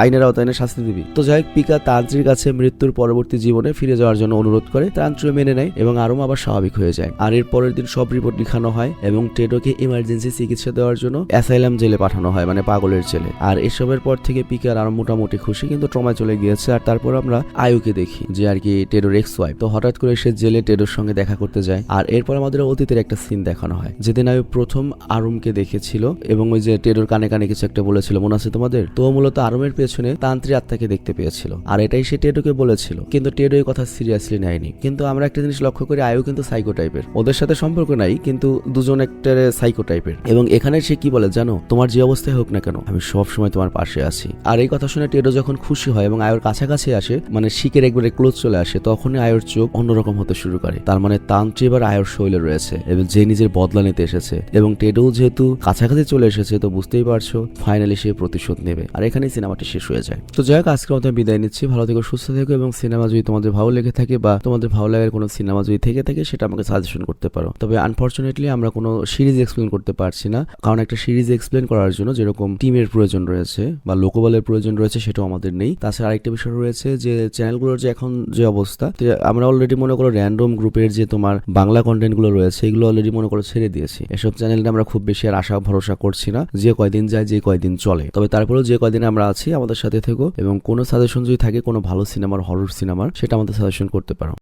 আইনের আওতায় এনে শাস্তি দিবি? তো যাই হোক, পিকা তান্ত্রীর কাছে মৃত্যুর পরবর্তী জীবনে ফিরে যাওয়ার জন্য অনুরোধ করে, তান্ত্রী মেনে নেয় এবং আরও আবার স্বাভাবিক হয়ে যায়। আর এর পরের দিন সব রিপোর্ট লিখানো হয় এবং টেডোকে ইমার্জেন্সি চিকিৎসা দেওয়ার জন্য অ্যাসাইলাম জেলে পাঠানো হয়, মানে পাগলের জেলে। আর এসবের পর থেকে পিকার আরো মোটামুটি খুশি, কিন্তু ট্রমায় চলে গিয়েছে। আর তারপর আমরা আয়ুকে দেখি যে আর কি টেডোর এক্স ওয়াইফ। তো হঠাৎ করে সে জেলে টেডোর সঙ্গে দেখা করতে যায়। আর এরপর আমাদের অতীতের একটা সিন দেখানো হয়, যেদিন আয়ু প্রথম আরমকে দেখেছিল এবং ওই যে টেডোর কানে কানে কিছু একটা বলেছিল, মনে আছে তোমাদের? তো মূলত আরমের পেছনে তান্ত্রী আত্মাকে দেখতে পেয়েছিল, আর এটাই সে টেডোকে বলেছিল, কিন্তু টেডো এই কথা সিরিয়াসলি নেয়নি। কিন্তু আমরা একটা জিনিস লক্ষ্য করি, আয়ু কিন্তু সাইকো টাইপের, ওদের সাথে সম্পর্ক নাই কিন্তু দুজন একটা সাইকো টাইপের। এবং এখানে সে কি বলে জানো, তোমার যে অবস্থায় হোক না কেন আমি সব সময় তোমার পাশে আছি। আর এই কথা শুনে টেডো যখন খুশি হয় এবং আয়ুর কাছাকাছি আসে, মানে শিকের একবারে ক্লোজ চলে আসে, তখনই আয়ুর চোখ অন্যরকম হতে শুরু করে। তার মানে তান্ত্রী এবার আয়ুর শৈলে রয়েছে এবং যে নিজের বদলা নিতে এসেছে। এবং টেডো যেহেতু কাছাকাছি চলে এসেছে, তো বুঝতেই পারছো ফাইনালি সে প্রতিশোধ নেবে। আর এখানেই সিনেমাটি শেষ হয়ে যায়। তো যাই হোক, আজকের মতো বিদায় নিচ্ছি। ভালো থেকো, সুস্থ থেকো এবং সিনেমা যদি তোমাদের ভালো লেগে থাকে বা তোমাদের ভালো লাগার কোনো সিনেমা যদি থেকে থাকে সেটা আমাকে সাজেশন করতে পারো। তবে আনফরচুনেটলি আমরা কোনো সিরিজ এক্সপ্লেন করতে পারছি না, কারণ একটা সিরিজ এক্সপ্লেন করার জন্য যেরকম টিমের প্রয়োজন রয়েছে বা লোকবলের প্রয়োজন রয়েছে সেটাও আমাদের নেই। তাছাড়া আরেকটা বিষয় রয়েছে যে চ্যানেলগুলোর যে এখন যে অবস্থা, আমরা অলরেডি মনে করো র্যান্ডম গ্রুপের যে তোমার বাংলা কন্টেন্ট গুলো রয়েছে এগুলো অলরেডি মনে করো ছেড়ে দিয়েছি। এসব চ্যানেলে আমরা খুব বেশি আর আশা ভরসা করছি না, যে কয়দিন যায় যে কয়দিন চলে। তবে তারপরেও যে কয়দিন আমরা আছি আমাদের সাথে থেকো এবং কোনো সাজেশন যদি থাকে কোনো ভালো সিনেমার, হরর সিনেমার, সেটা আমাদের সাজেশন করতে পারো।